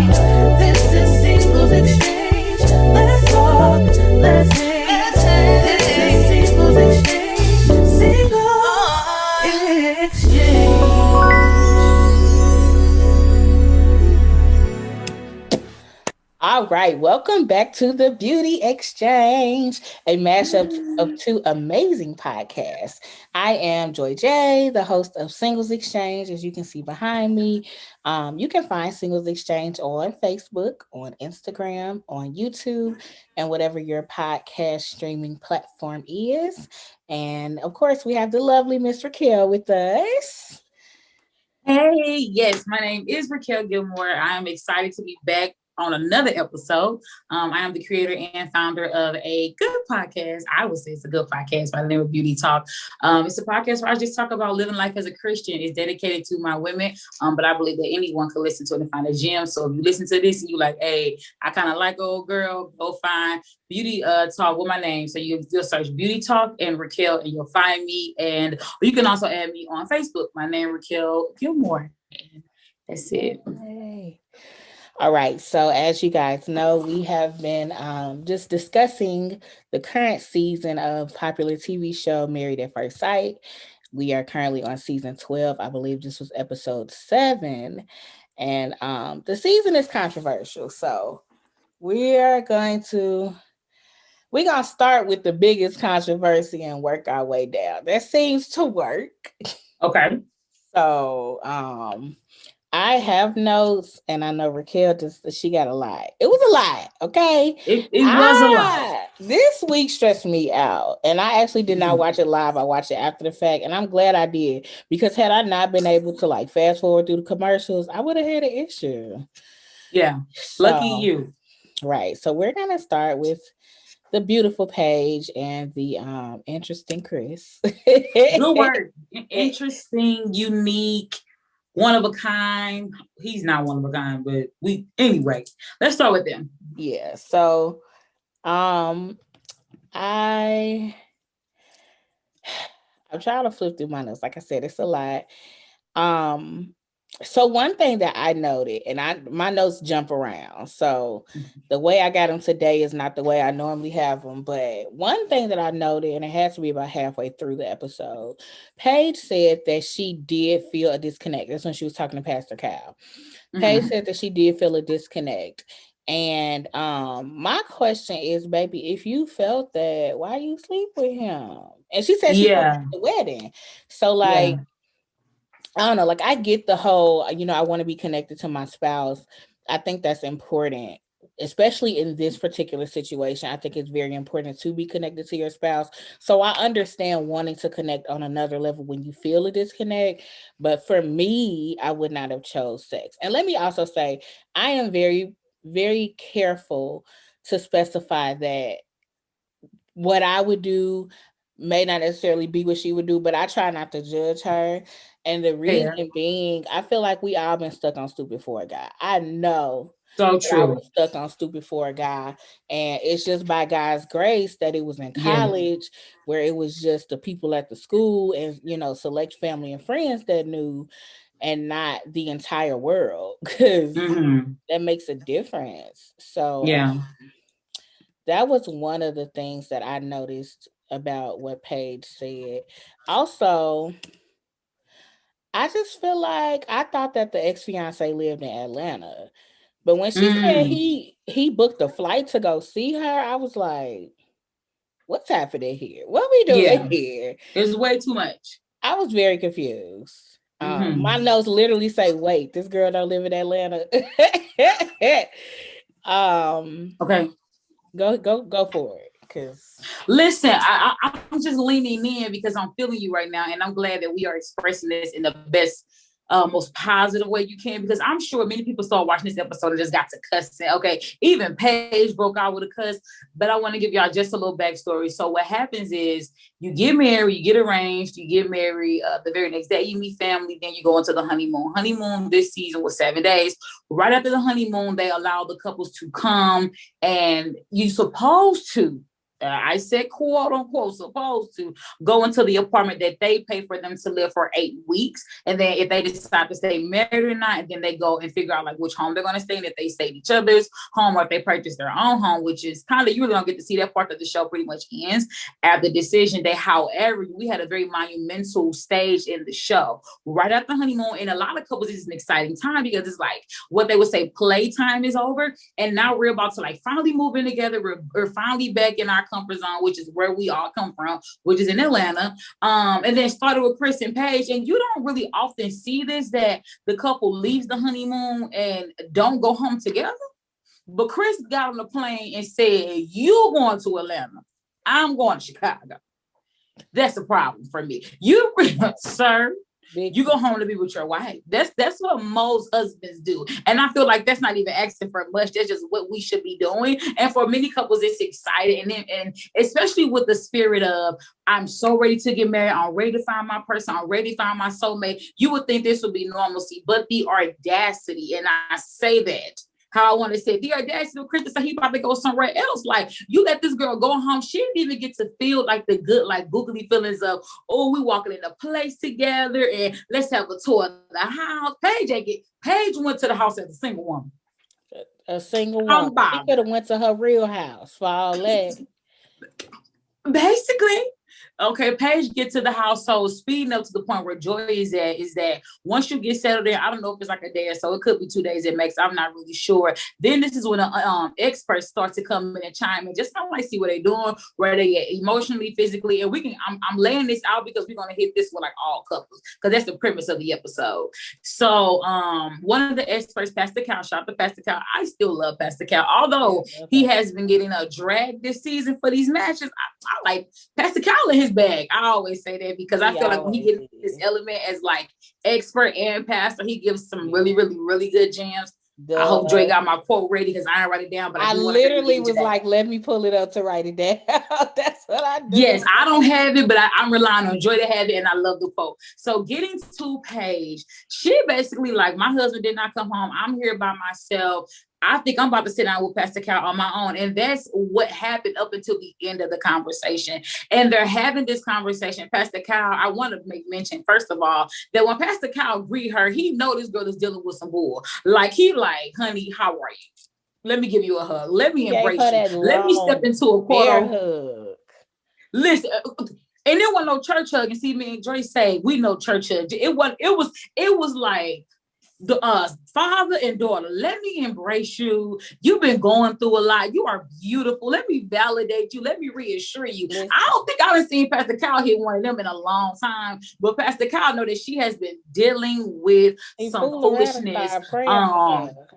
This is Singles Exchange. Let's talk, let's hang. This is Singles Exchange. Singles Exchange. All right, welcome back to the Beauty Exchange, a mashup of two amazing podcasts. I am Joy J, the host of Singles Exchange, as you can see behind me. You can find Singles Exchange on Facebook, on Instagram, on YouTube, and whatever your podcast streaming platform is. And of course, we have the lovely Miss Raquel with us. Hey, yes, my name is Raquel Gilmore. I am excited to be back on another episode. I am the creator and founder of a good podcast. I would say it's a good podcast by the name of Beauty Talk. It's a podcast where I just talk about living life as a Christian. It's dedicated to my women, but I believe that anyone can listen to it and find a gem. So if you listen to this and you like, hey, I kind of like old girl, go find Beauty Talk with my name. So you'll search Beauty Talk and Raquel and you'll find me. And you can also add me on Facebook. My name Raquel Gilmore. That's it. Hey. All right. So as you guys know, we have been just discussing the current season of popular TV show Married at First Sight. We are currently on season 12. I believe this was episode 7. And the season is controversial. So we're going to start with the biggest controversy and work our way down. That seems to work. Okay. So I have notes, and I know Raquel she got a lot. It was a lot, okay? It was a lot. This week stressed me out, and I actually did not watch it live. I watched it after the fact, and I'm glad I did, because had I not been able to like fast forward through the commercials, I would have had an issue. Yeah, lucky you. Right, so we're gonna start with the beautiful Paige and the interesting Chris. Good word. Interesting, unique, one of a kind. He's not one of a kind, but anyway, let's start with them. Yeah. So I'm trying to flip through my notes. Like I said, it's a lot. So one thing that I noted, and my notes jump around. So the way I got them today is not the way I normally have them. But one thing that I noted, and it has to be about halfway through the episode, Paige said that she did feel a disconnect. That's when she was talking to Pastor Cal. Paige said that she did feel a disconnect. And my question is, baby, if you felt that, why you sleep with him? And she said she felt at the wedding. So like, I don't know, like I get the whole, I want to be connected to my spouse. I think that's important, especially in this particular situation. I think it's very important to be connected to your spouse. So I understand wanting to connect on another level when you feel a disconnect. But for me, I would not have chose sex. And let me also say, I am very, very careful to specify that what I would do may not necessarily be what she would do, but I try not to judge her. And the reason being, I feel like we all been stuck on stupid for a guy. I know. So true. I was stuck on stupid for a guy. And it's just by God's grace that it was in college where it was just the people at the school and, select family and friends that knew, and not the entire world, because that makes a difference. So that was one of the things that I noticed about what Paige said. Also, I just feel like I thought that the ex-fiance lived in Atlanta. But when she said he booked a flight to go see her, I was like, what's happening here? What we doing here? It's way too much. I was very confused. My notes literally say, wait, this girl don't live in Atlanta. Okay. Go for it. Cause listen, I'm just leaning in because I'm feeling you right now, and I'm glad that we are expressing this in the best, most positive way you can, because I'm sure many people started watching this episode and just got to cussing. Okay, even Paige broke out with a cuss, but I want to give y'all just a little backstory. So what happens is you get married, you get arranged, you get married. The very next day you meet family, then you go into the honeymoon. Honeymoon this season was 7 days. Right after the honeymoon, they allow the couples to come, and you supposed to I said quote unquote supposed to go into the apartment that they pay for them to live for 8 weeks. And then if they decide to stay married or not, and then they go and figure out like which home they're going to stay in, if they stay at each other's home or if they purchase their own home, which is kind of, you really don't get to see that part of the show. Pretty much ends at the decision day. However, we had a very monumental stage in the show right after honeymoon. And a lot of couples, this is an exciting time because it's like what they would say playtime is over. And now we're about to like finally move in together. We're finally back in our comfort zone, which is where we all come from, which is in Atlanta. And then started with Chris and Paige. And you don't really often see this, that the couple leaves the honeymoon and don't go home together. But Chris got on the plane and said, "You going to Atlanta, I'm going to Chicago." That's a problem for me. You, sir, you go home to be with your wife. That's what most husbands do. And I feel like that's not even asking for much. That's just what we should be doing. And for many couples, it's exciting. And especially with the spirit of, I'm so ready to get married. I'm ready to find my person. I'm ready to find my soulmate. You would think this would be normalcy, but the audacity, and I say that how I want to say, the audacity of Chris to say he about to go somewhere else. Like, you let this girl go home. She didn't even get to feel like the good, like googly feelings of, oh, we walking in a place together and let's have a tour of the house. Paige went to the house as a single woman. A single woman. She could have went to her real house for all that. Basically. Okay, Paige get to the household, speeding up to the point where Joy is at, is that once you get settled in, I don't know if it's like a day or so, it could be 2 days at max, I'm not really sure. Then this is when experts start to come in and chime in, just kind of like see what they're doing, where they at emotionally, physically, and I'm laying this out because we're going to hit this with like all couples, because that's the premise of the episode. So one of the experts, Pastor Cal, shout out to Pastor Cal. I still love Pastor Cal, although he has been getting a drag this season for these matches. I like Pastor Cal in his bag. I always say that because I feel like when he gets this element as like expert and pastor, he gives some really, really, really good gems. I hope Dre got my quote ready because I didn't write it down, but I literally was like, let me pull it up to write it down. That's what I do. Yes, I don't have it, but I'm relying on Joy to have it, and I love the quote. So getting to Paige, she basically like, my husband did not come home. I'm here by myself. I think I'm about to sit down with Pastor Cal on my own. And that's what happened up until the end of the conversation. And they're having this conversation. Pastor Cal, I want to make mention, first of all, that when Pastor Cal greet her, he know this girl is dealing with some bull. Like, he like, honey, how are you? Let me give you a hug. Let me embrace you. Let me step into a quote hug. Listen, and it wasn't no church hug. And see, me and Dre say, we know church hug. It was like, the father and daughter, let me embrace you. You've been going through a lot. You are beautiful. Let me validate you. Let me reassure you. I don't think I've seen Pastor Cal hit one of them in a long time, but Pastor Cal know that she has been dealing with some foolishness.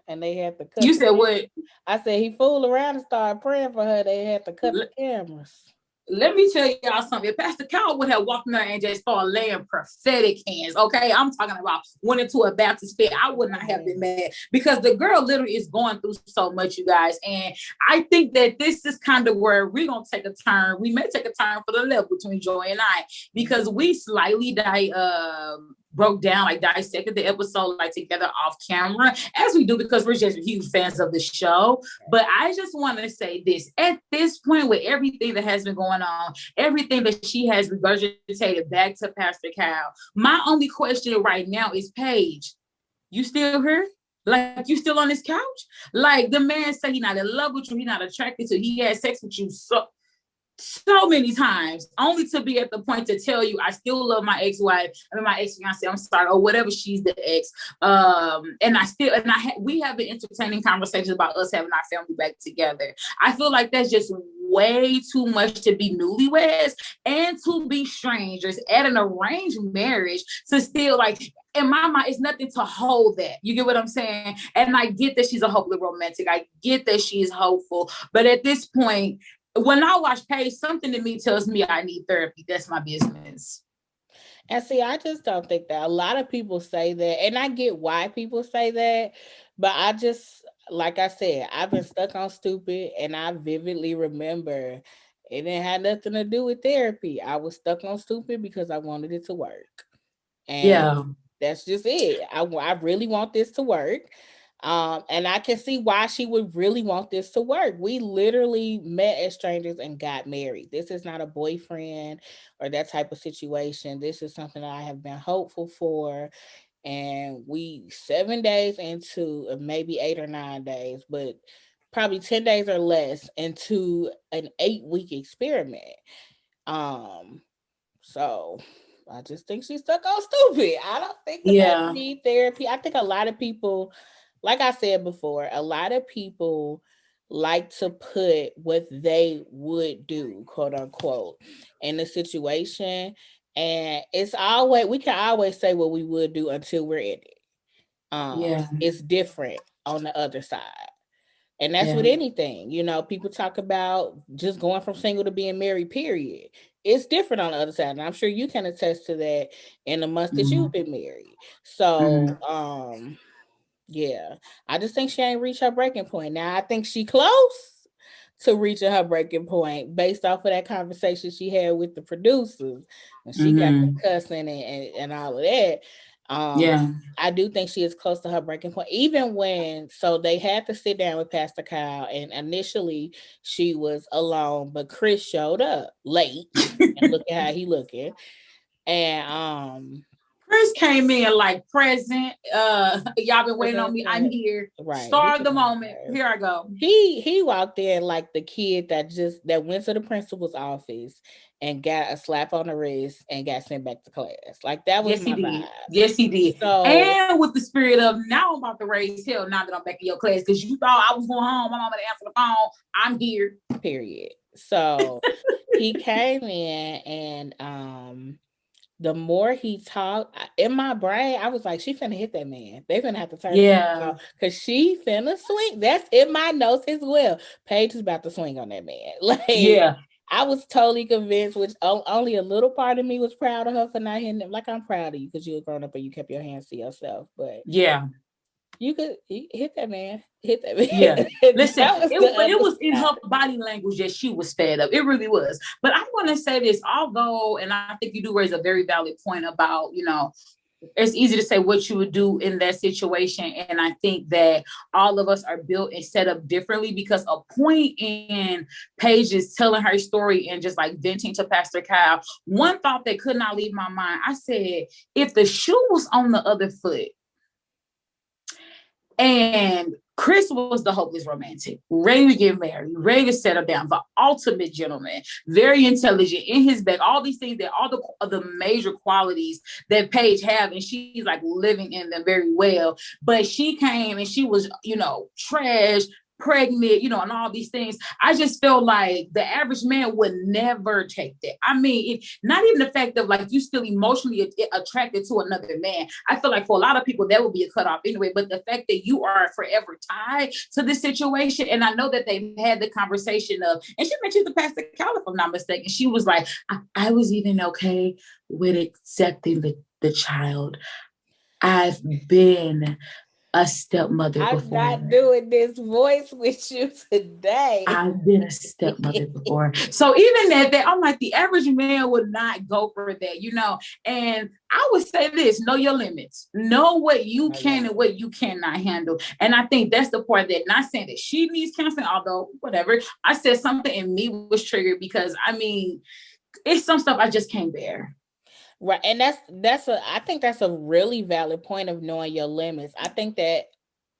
And they had to cut. You said what? I said he fooled around and started praying for her. They had to cut the cameras. Let me tell y'all something. If Pastor Cal would have walked in there and just started laying prophetic hands, okay? I'm talking about went into a Baptist fit, I would not have been mad, because the girl literally is going through so much, you guys. And I think that this is kind of where we're going to take a turn. We may take a turn for the left between Joy and I, because we slightly broke down, like dissected the episode like together off camera, as we do because we're just huge fans of the show. But I just want to say this, at this point, with everything that has been going on, everything that she has regurgitated back to Pastor Cal, my only question right now is, Paige, you still here? Like, you still on this couch? Like, the man said he's not in love with you, he's not attracted to you, he had sex with you so many times, only to be at the point to tell you, I still love my ex-wife, my ex-fiance, I'm sorry, or whatever, she's the ex. We have been entertaining conversations about us having our family back together. I feel like that's just way too much to be newlyweds and to be strangers at an arranged marriage, to still, like, in my mind, it's nothing to hold that. You get what I'm saying? And I get that she's a hopefully romantic. I get that she's hopeful. But at this point, when I watch Paige, something in me tells me I need therapy. That's my business. And see, I just don't think that. A lot of people say that, and I get why people say that, but I just, like I said, I've been stuck on stupid, and I vividly remember it didn't have nothing to do with therapy. I was stuck on stupid because I wanted it to work. And that's just it. I really want this to work. And I can see why she would really want this to work. We literally met as strangers and got married. This is not a boyfriend or that type of situation. This is something that I have been hopeful for. And we 7 days into maybe 8 or 9 days, but probably 10 days or less into an 8 week experiment. Um, so I just think she's stuck on stupid. I don't think the baby Yeah. need therapy. I think a lot of people, like I said before, a lot of people like to put what they would do, quote unquote, in the situation. And it's always, we can always say what we would do until we're in it. Yeah. It's different on the other side. And that's Yeah. with anything. You know, people talk about just going from single to being married, period. It's different on the other side. And I'm sure you can attest to that in the months that Mm-hmm. you've been married. So, Mm-hmm. yeah, I just think she ain't reached her breaking point. Now, I think she close to reaching her breaking point based off of that conversation she had with the producers when she got the Mm-hmm. cussing and all of that. Um, Yeah. I do think she is close to her breaking point. Even when, so they had to sit down with Pastor Kyle, and initially she was alone, but Chris showed up late, and look at how he looking. And Chris came in like present. Y'all been waiting on me. I'm here. right, he Star of took the it off moment. first. Here I go. He walked in like the kid that went to the principal's office and got a slap on the wrist and got sent back to class. Like that was Yes, he my did. vibe. Yes, he did. So And with the spirit of now I'm about to raise hell now that I'm back in your class because you thought I was going home. My mama to answer the phone. I'm here. period. So he came in and the more he talked in my brain, I was like, she finna hit that man. They finna have to turn this Yeah. off because she finna swing. That's in my notes as well. Paige is about to swing on that man. Like Yeah. I was totally convinced, which only a little part of me was proud of her for not hitting him. Like I'm proud of you because you were grown up and you kept your hands to yourself. But Yeah. you hit that man. Hit that man. Yeah. Listen, That was the but it other was in side. her body language that she was fed up. It really was. But I'm going to say this, although, and I think you do raise a very valid point about, it's easy to say what you would do in that situation. And I think that all of us are built and set up differently because a point in Paige is telling her story and just like venting to Pastor Kyle, one thought that could not leave my mind. I said, if the shoe was on the other foot, and Chris was the hopeless romantic, ready to get married, ready to settle down, the ultimate gentleman, very intelligent, in his bag, all these things that all the major qualities that Paige have, and she's like living in them very well. But she came and she was, trash, pregnant, and all these things. I just feel like the average man would never take that. I mean, not even the fact of like you still emotionally attracted to another man. I feel like for a lot of people that would be a cutoff anyway. But the fact that you are forever tied to this situation, and I know that they've had the conversation of, and she mentioned the Pastor Cal, if I'm not mistaken. She was like, I was even okay with accepting the child. I've been a stepmother I'm before. not doing this voice with you today. I've been a stepmother before. So even that I'm like, the average man would not go for that. And I would say this, know your limits. Know what you can and what you cannot handle. And I think that's the part that, not saying that she needs counseling, although whatever, I said something in me was triggered because I mean, it's some stuff I just can't bear. Right. And I think that's a really valid point of knowing your limits. I think that,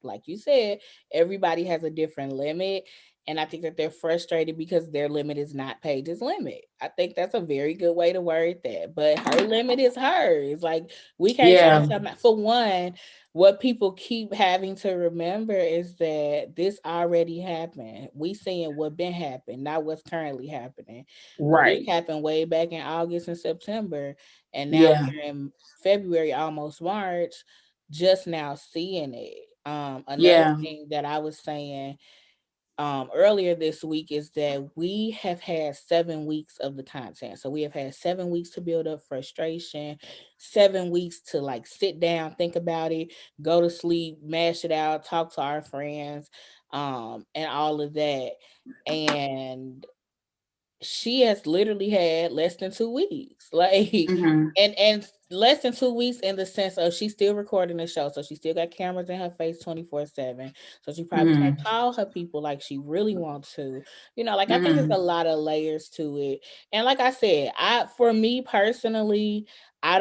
like you said, everybody has a different limit. And I think that they're frustrated because their limit is not Paige's limit. I think that's a very good way to word that. But her limit is hers. Like we can't change something. For one, what people keep having to remember is that this already happened. We seeing what been happened, not what's currently happening. This Right. happened way back in August and September. And now Yeah. we're in February, almost March, just now seeing it. Another Yeah. thing that I was saying earlier this week is that we have had 7 weeks of the content. So we have had 7 weeks to build up frustration, 7 weeks to like sit down, think about it, go to sleep, mash it out, talk to our friends, and all of that. And she has literally had less than 2 weeks. Like Mm-hmm. and less than 2 weeks in the sense of she's still recording the show, so she still got cameras in her face 24/7. So she probably can't Mm-hmm. call her people like she really wants to. Like I think it's Mm-hmm. a lot of layers to it. And like I said, for me personally, I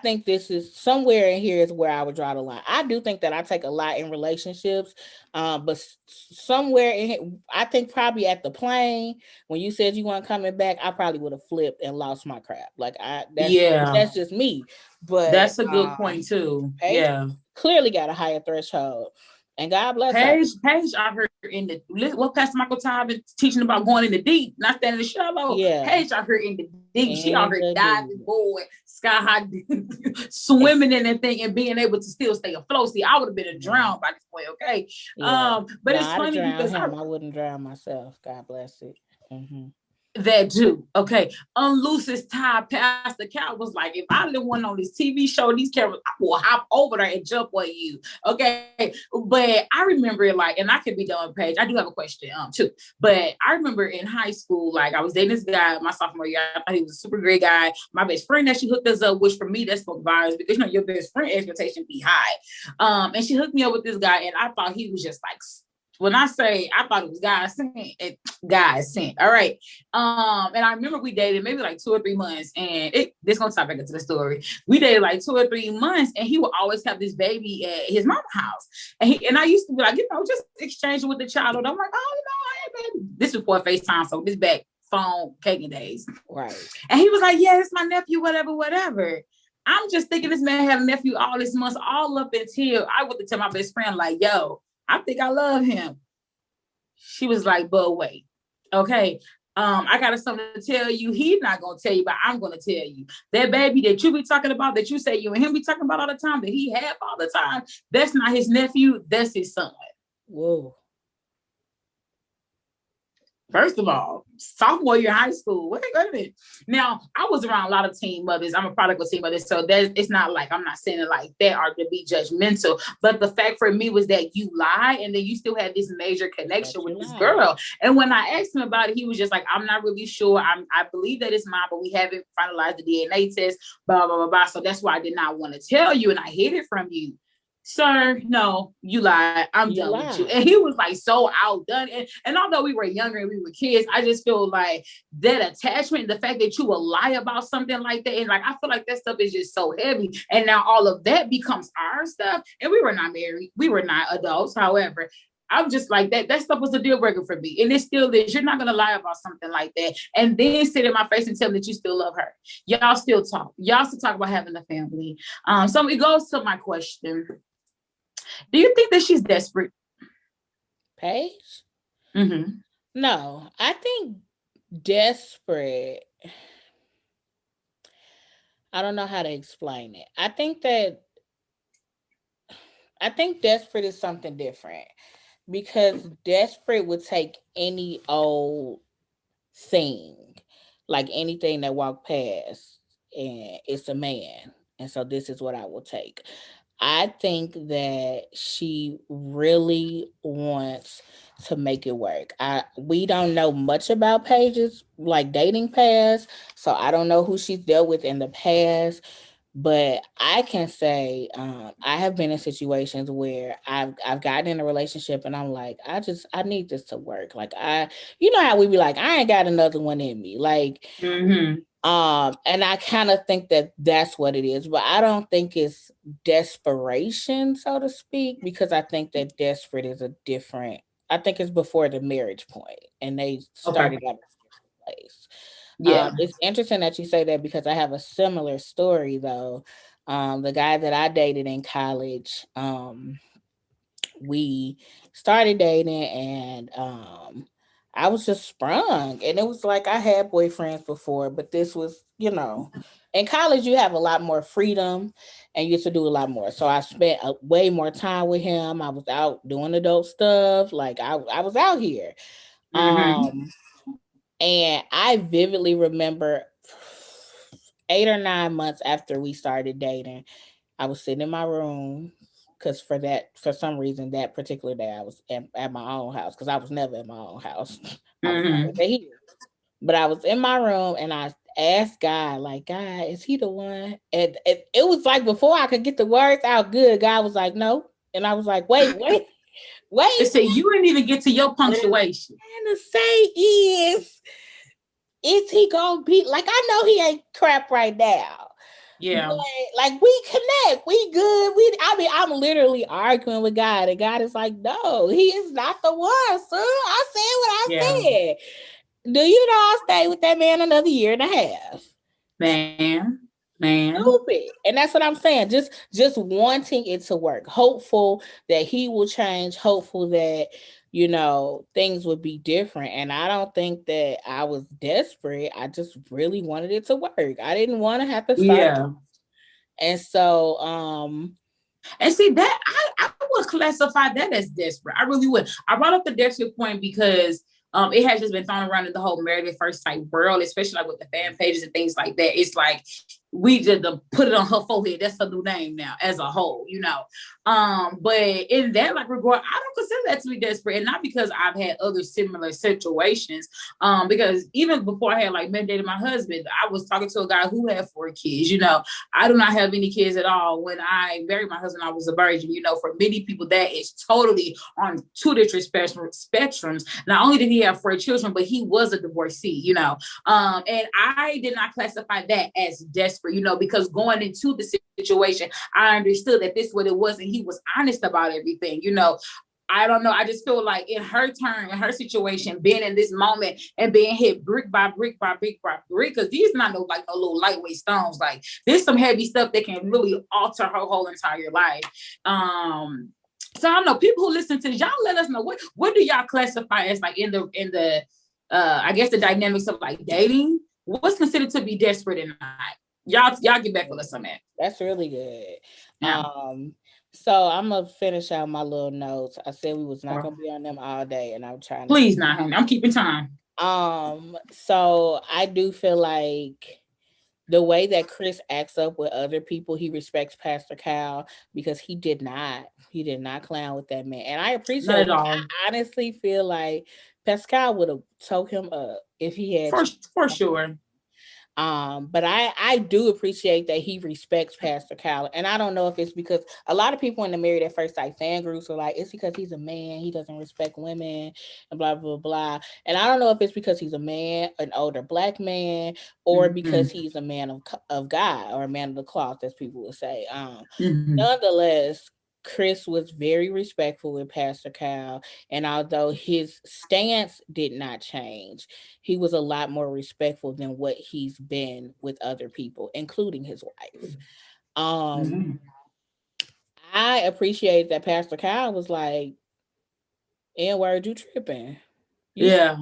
think this is somewhere in here is where I would draw the line. I do think that I take a lot in relationships, but somewhere in here, I think probably at the plane when you said you weren't coming back, I probably would have flipped and lost my crap. Like Yeah, that's just me. But that's a good point too. Paige Yeah. clearly got a higher threshold, and God bless her. Paige out here in the what Pastor Michael Todd been teaching about going in the deep, not standing in the shallow. Yeah, Paige out here in the deep. She out in here the diving, deep. boy, sky high, swimming in that thing and being able to still stay afloat. See, I would have been a drowned by this point, okay? Yeah. But No, it's I'd have funny drowned because him. I wouldn't drown myself. God bless it. that too. Okay. Unloose his tie. Pastor Cal was like, if I live one on this TV show, these cameras, I will hop over there and jump on you. Okay. But I remember it like, and I could be done, Paige. I do have a question too. But I remember in high school, like I was dating this guy my sophomore year. I thought he was a super great guy. My best friend that she hooked us up, which for me, that's spoke volumes because your best friend expectation be high. And she hooked me up with this guy, and I thought he was just like, when I say I thought it was God sent, God sent. All right. And I remember we dated maybe like 2 or 3 months, and this gonna tie back into the story. We dated like 2 or 3 months, and he would always have this baby at his mama's house. And I used to be like, just exchanging with the child. And I'm like, hey baby. This was before FaceTime, so this back phone caking days. Right. And he was like, yeah, it's my nephew, whatever. I'm just thinking this man had a nephew all this months, all up until I went to tell my best friend, like, yo, I think I love him. She was like, but wait, okay. I got something to tell you. He's not gonna tell you, but I'm gonna tell you. That baby that you be talking about, that you say you and him be talking about all the time, that he have all the time, that's not his nephew, that's his son. Whoa. First of all, sophomore year high school. Wait a minute. Now, I was around a lot of teen mothers. I'm a product of teen mothers. So it's not like I'm not saying it like that or to be judgmental. But the fact for me was that you lie and then you still had this major connection with this girl. And when I asked him about it, he was just like, I'm not really sure. I believe that it's mine, but we haven't finalized the DNA test, blah, blah, blah, blah. So that's why I did not want to tell you. And I hid it from you. Sir, no, you lied. I'm done with you. And he was like so outdone. And although we were younger and we were kids, I just feel like that attachment, the fact that you will lie about something like that. And like, I feel like that stuff is just so heavy. And now all of that becomes our stuff. And we were not married. We were not adults. However, I'm just like that stuff was a deal breaker for me. And it still is. You're not going to lie about something like that. And then sit in my face and tell me that you still love her. Y'all still talk. Y'all still talk about having a family. So it goes to my question. Do you think that she's desperate? Paige? Mm-hmm. No, I think desperate. I don't know how to explain it. I think desperate is something different because desperate would take any old thing, like anything that walked past, and it's a man. And so this is what I will take. I think that she really wants to make it work. We don't know much about Paige's like dating past, so I don't know who she's dealt with in the past. But I can say I have been in situations where I've gotten in a relationship and I'm like, I need this to work. Like you know how we be like, I ain't got another one in me. Like Mm-hmm. And I kind of think that that's what it is, but I don't think it's desperation, so to speak, because I think that desperate is I think it's before the marriage point and they started at a different place. Yeah. It's interesting that you say that because I have a similar story though. The guy that I dated in college, we started dating and I was just sprung. And it was like I had boyfriends before, but this was, in college you have a lot more freedom and you get to do a lot more. So I spent way more time with him. I was out doing adult stuff. Like I was out here. Mm-hmm. And I vividly remember 8 or 9 months after we started dating, I was sitting in my room because for some reason, that particular day I was at my own house because I was never in my own house. I was Mm-hmm. always here. But I was in my room and I asked God, like, God, is he the one? And it was like before I could get the words out good, God was like, no. And I was like, wait, It said you didn't even get to your What I'm punctuation. trying to say is he gonna be like, I know he ain't crap right now. But Yeah. like we connect, we good. I mean, I'm literally arguing with God, and God is like, no, he is not the one, son. I said what I Yeah. said. Do you know I'll stay with that man another year and a half? Man. Stupid. And that's what I'm saying. Just wanting it to work. Hopeful that he will change, hopeful that things would be different. And I don't think that I was desperate. I just really wanted it to work. I didn't want to have to start. Yeah. And so And see that I would classify that as desperate. I really would. I brought up the desperate point because it has just been thrown around in the whole married at first sight world, especially like with the fan pages and things like that. It's like we just put it on her forehead. That's her new name now, as a whole, But in that like regard, I don't consider that to be desperate, and not because I've had other similar situations. Because even before I had like met dated my husband, I was talking to a guy who had 4 kids. I do not have any kids at all. When I married my husband, I was a virgin. For many people, that is totally on 2 different spectrums. Not only did he have 4 children, but he was a divorcee. And I did not classify that as desperate. Because going into the situation, I understood that this is what it was, and he was honest about everything. I don't know. I just feel like in her turn, in her situation, being in this moment and being hit brick by brick by brick by brick, because these not no little lightweight stones. Like there's some heavy stuff that can really alter her whole entire life. So I don't know. People who listen to this, y'all let us know what do y'all classify as like in the I guess the dynamics of like dating. What's considered to be desperate and not? Y'all get back with us on that. That's really good. Yeah. So I'm gonna finish out my little notes. I said we was not gonna be on them all day, and I'm trying to. Please, not honey. I'm keeping time. So I do feel like the way that Chris acts up with other people, he respects Pastor Cal because he did not clown with that man, and I appreciate it. I honestly feel like Pastor Cal would have told him up if he had for sure. But I do appreciate that he respects Pastor Cal. And I don't know if it's because a lot of people in the Married at First Sight fan groups are like, it's because he's a man, he doesn't respect women, and blah, blah, blah. And I don't know if it's because he's a man, an older Black man, or because he's a man of God, or a man of the cloth, as people would say. Nonetheless, Chris was very respectful with Pastor Cal, and although his stance did not change, he was a lot more respectful than what he's been with other people, including his wife. I appreciate that Pastor Cal was like, N-word, you tripping. Yeah.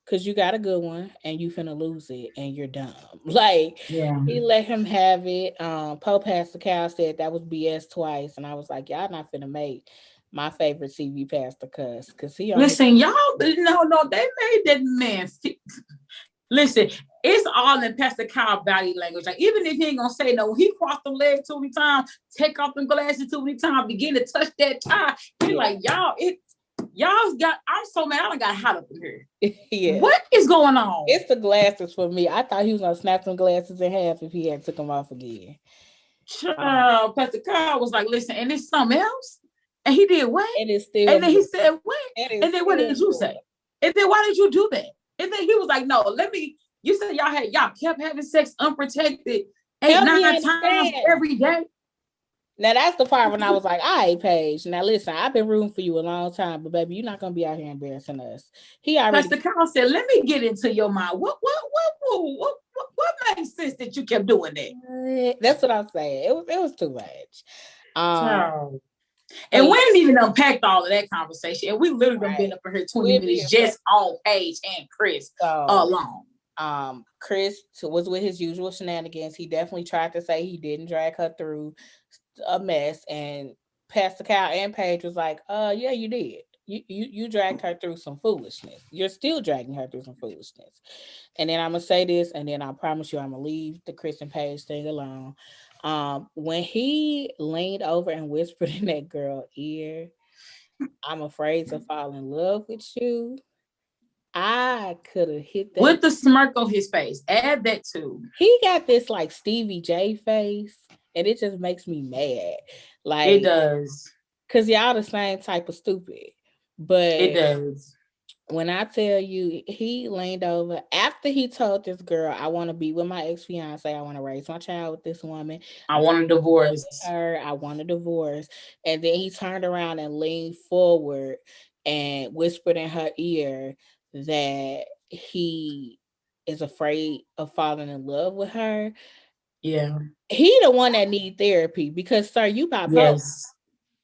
Because you got a good one and you finna lose it and you're dumb. Like, he let him have it. Pope Pastor Cal said that was BS twice. And I was like, y'all not finna make my favorite CV pastor cuss. Because he listen, y'all, no, they made that man. Listen, it's all in Pastor Cal body language. Like, even if he ain't gonna say no, he crossed the leg too many times, take off them glasses too many times, begin to touch that tie. He like, y'all's got, I'm so mad, I done got hot up in here. Yeah. What is going on? It's the glasses for me. I thought he was gonna snap them glasses in half if he had took them off again. Pastor Cal was like, listen, and it's something else. And he did what? And it's still. And then he said, what? And then what did you say? And then why did you do that? And then he was like, no, you said y'all kept having sex unprotected 8-9 times every day. Now that's the part when I was like, all right, Paige. Now listen, I've been rooting for you a long time, but baby, you're not gonna be out here embarrassing us. He already. Pastor Carl said, let me get into your mind. What makes sense that you kept doing that? That's what I'm saying. It was too much. And we didn't even unpack all of that conversation. And we literally been up for here 20 minutes just on Paige and Chris alone. Chris was with his usual shenanigans. He definitely tried to say he didn't drag her through a mess, and Pastor Cal and Paige was like, yeah, you did. You dragged her through some foolishness. You're still dragging her through some foolishness. And then I'm gonna say this, and then I promise you I'm gonna leave the Chris and Paige thing alone. When he leaned over and whispered in that girl ear, I'm afraid to fall in love with you, I could have hit that. With the smirk on his face. Add that too. He got this like Stevie J face, and it just makes me mad. It Like, does. cause y'all the same type of stupid. It But does. when I tell you, he leaned over after he told this girl, "I want to be with my ex fiance. I want to raise my child with this woman. I want a divorce. Her, I want a divorce." And then he turned around and leaned forward and whispered in her ear that he is afraid of falling in love with her. Yeah. He the one that need therapy because, sir, you bipolar. Yes.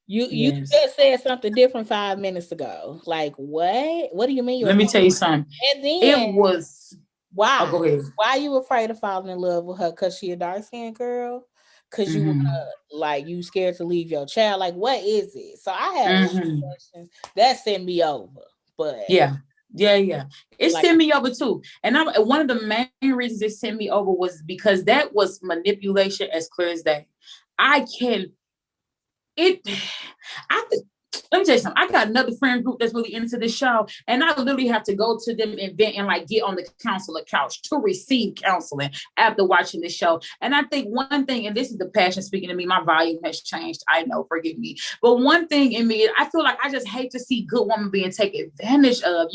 You Yes. just said something different 5 minutes ago. Like what? What do you mean you're Let me afraid? tell you something. And then It was. Oh, why? go ahead. Why you afraid of falling in love with her? Cause she a dark skinned girl? Cause you Mm-hmm. wanna like you scared to leave your child? Like what is it? So I had a lot of Mm-hmm. questions that sent me over. But Yeah. Yeah. It like sent me over too. And one of the main reasons it sent me over was because that was manipulation as clear as day. I can it I let me tell you something. I got another friend group that's really into this show, and I literally have to go to them and vent and like get on the counselor couch to receive counseling after watching this show. And I think one thing, and this is the passion speaking to me, my volume has changed. I know, forgive me. But one thing in me, I feel like I just hate to see good women being taken advantage of,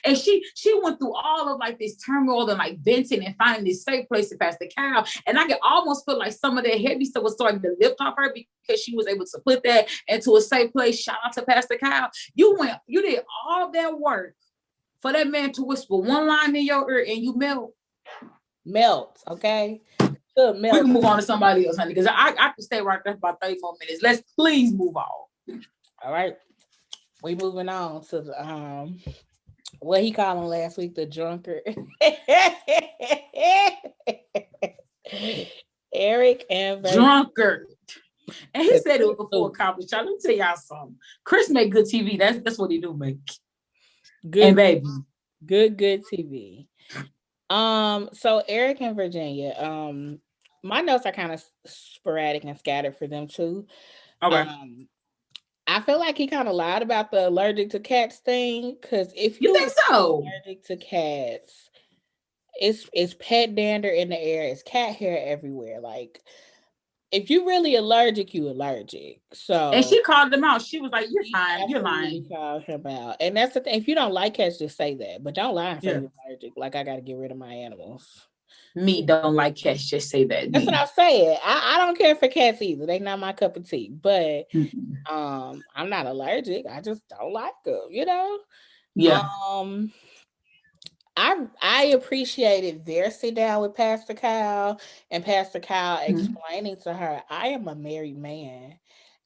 And she went through all of like this turmoil and like venting and finding this safe place to pass the cow. And I could almost feel like some of that heavy stuff was starting to lift off her because she was able to put that into a safe place. Shout out to Pastor Kyle. You did all that work for that man to whisper one line in your ear and you melt, okay? We can move on to somebody else, honey, because I can stay right there for about 34 minutes. Let's please move on. All right. We moving on to the what he called him last week, the drunkard. Eric and drunkard. And he said it was before accomplished. Let me tell y'all something. Chris make good TV. That's what he do make. Good, and baby. Good TV. So Eric and Virginia, my notes are kind of sporadic and scattered for them too. Okay. I feel like he kind of lied about the allergic to cats thing, because if you think so, allergic to cats, it's pet dander in the air, it's cat hair everywhere. Like, if you really allergic, you allergic. So, and she called him out. She was like, "You're fine. You're lying." Called him out, and that's the thing. If you don't like cats, just say that, but don't lie and say you're allergic. Like, I got to get rid of my animals. Me don't like cats. Just say that. That's what I'm saying. I don't care for cats either. They not my cup of tea. But I'm not allergic. I just don't like them. Yeah. I appreciated their sit down with Pastor Kyle and Pastor Kyle explaining to her, I am a married man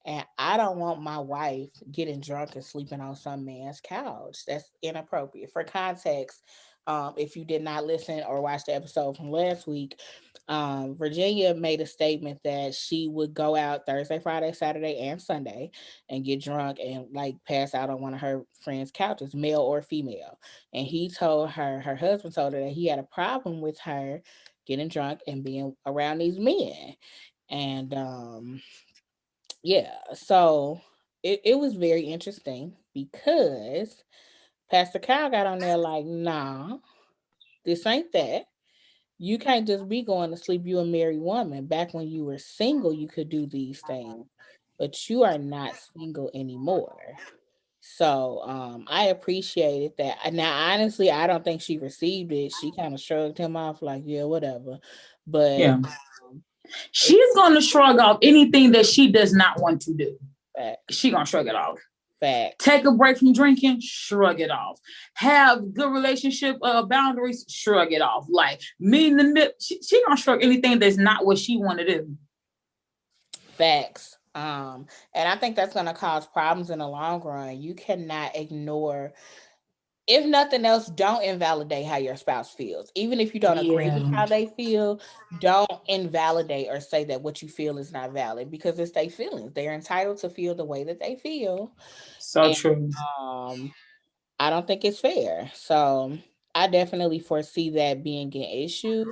and I don't want my wife getting drunk and sleeping on some man's couch. That's inappropriate. For context, if you did not listen or watch the episode from last week, Virginia made a statement that she would go out Thursday, Friday, Saturday, and Sunday and get drunk and like pass out on one of her friends' couches, male or female. And he told her, her husband told her that he had a problem with her getting drunk and being around these men. And yeah, so it was very interesting because Pastor Kyle got on there like, nah, this ain't that. You can't just be going to sleep. You a married woman. Back when you were single, you could do these things, but you are not single anymore. So I appreciated that. Now, honestly, I don't think she received it. She kind of shrugged him off like, yeah, whatever. But yeah. She's going to shrug off anything that she does not want to do. She's going to shrug it off. Take a break from drinking, shrug it off. Have good relationship boundaries, shrug it off. Like, meeting the nip, she gonna shrug anything that's not what she want to do. Facts. And I think that's gonna cause problems in the long run. You cannot ignore, if nothing else, don't invalidate how your spouse feels. Even if you don't agree with how they feel, don't invalidate or say that what you feel is not valid, because it's their feelings. They're entitled to feel the way that they feel. True. I don't think it's fair. So I definitely foresee that being an issue.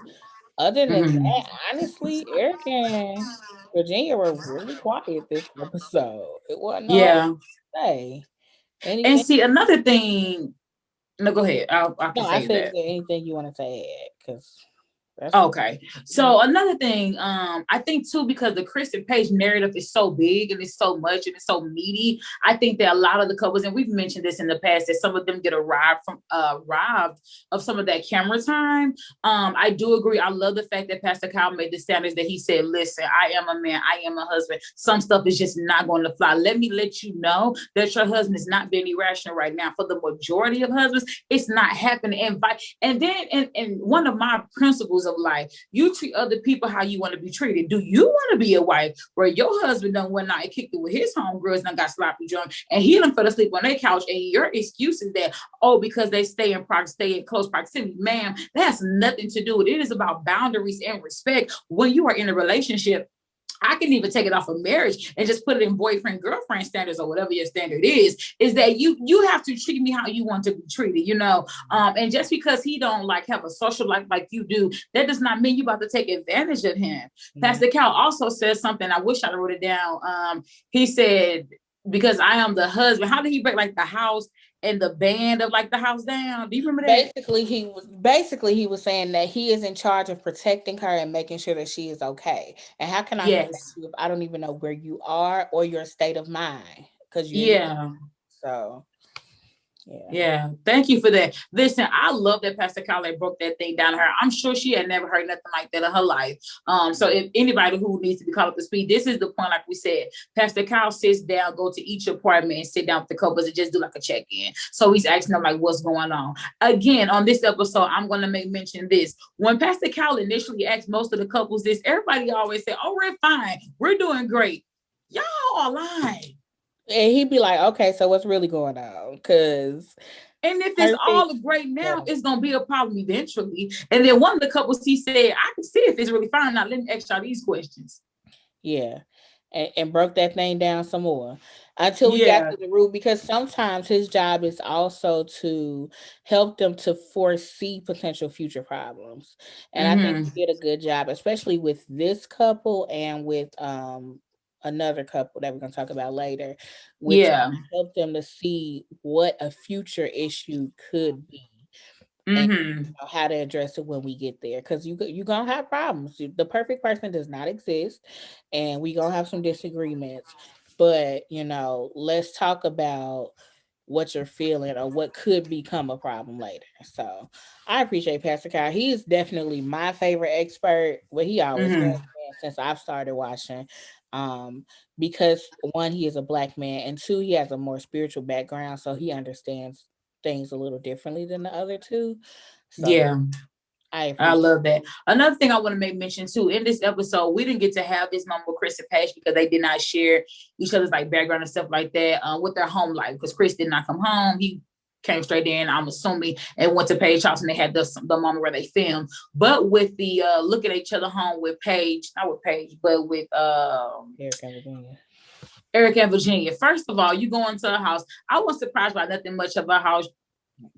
Other than that, honestly, Eric and Virginia were really quiet this episode. It wasn't no say. And see, another thing No, go ahead. I can No, I say said, that. is there anything you want to say? Because that's Okay. So another thing, I think too, because the Kristen Page narrative is so big and it's so much and it's so meaty, I think that a lot of the couples, and we've mentioned this in the past, that some of them get robbed of some of that camera time. I do agree. I love the fact that Pastor Kyle made the standards that he said, listen, I am a man, I am a husband. Some stuff is just not going to fly. Let me let you know that your husband is not being irrational right now. For the majority of husbands, it's not happening. And then and one of my principles of life, you treat other people how you want to be treated. Do you want to be a wife where your husband done went out and kicked it with his homegirls and got sloppy drunk and he done fell asleep on their couch, and your excuse is that, oh, because they stay in close proximity? Ma'am, that has nothing to do with it. It is about boundaries and respect. When you are in a relationship, I can even take it off of marriage and just put it in boyfriend, girlfriend standards, or whatever your standard is that you have to treat me how you want to be treated, you know? And just because he don't like have a social life like you do, that does not mean you about to take advantage of him. Mm-hmm. Pastor Cal also says something, I wish I wrote it down. He said, because I am the husband. How did he break like the house and the band of like the house down? Do you remember that? Basically he was saying that he is in charge of protecting her and making sure that she is okay. And how can I protect you if I don't even know where you are or your state of mind? Because so yeah, thank you for that. Listen, I love that Pastor Kyle broke that thing down to her. I'm sure she had never heard nothing like that in her life. So if anybody who needs to be caught up to speed, this is the point, like we said, Pastor Kyle sits down, go to each apartment and sit down with the couples and just do like a check-in. So he's asking them like, what's going on? Again, on this episode, I'm going to make mention this. When Pastor Kyle initially asked most of the couples this, everybody always said, oh, we're fine. We're doing great. Y'all are lying. And he'd be like, okay, so what's really going on? Because and if it's all great now, it's gonna be a problem eventually. And then one of the couples, he said, I can see if it's really fine. Now let me ask y'all these questions. Yeah. And broke that thing down some more until we got to the root, because sometimes his job is also to help them to foresee potential future problems. And I think he did a good job, especially with this couple and with another couple that we're going to talk about later, which helped them to see what a future issue could be. And how to address it when we get there, because you're gonna have problems. The perfect person does not exist, and we're gonna have some disagreements, but let's talk about what you're feeling or what could become a problem later. So I appreciate Pastor Kyle. He is definitely my favorite expert. Well, he always has been since I've started watching, because one, he is a Black man, and two, he has a more spiritual background, so he understands things a little differently than the other two. So I love that. Another thing I want to make mention too, in this episode, we didn't get to have this moment with Chris and Paige because they did not share each other's like background and stuff like that with their home life, because Chris did not come home. He came straight in, I'm assuming, and went to Paige house, and they had the moment where they filmed. But with the look at each other home with Paige, not with Paige, but with Eric and Virginia. First of all, you go into a house. I was surprised by nothing much of a house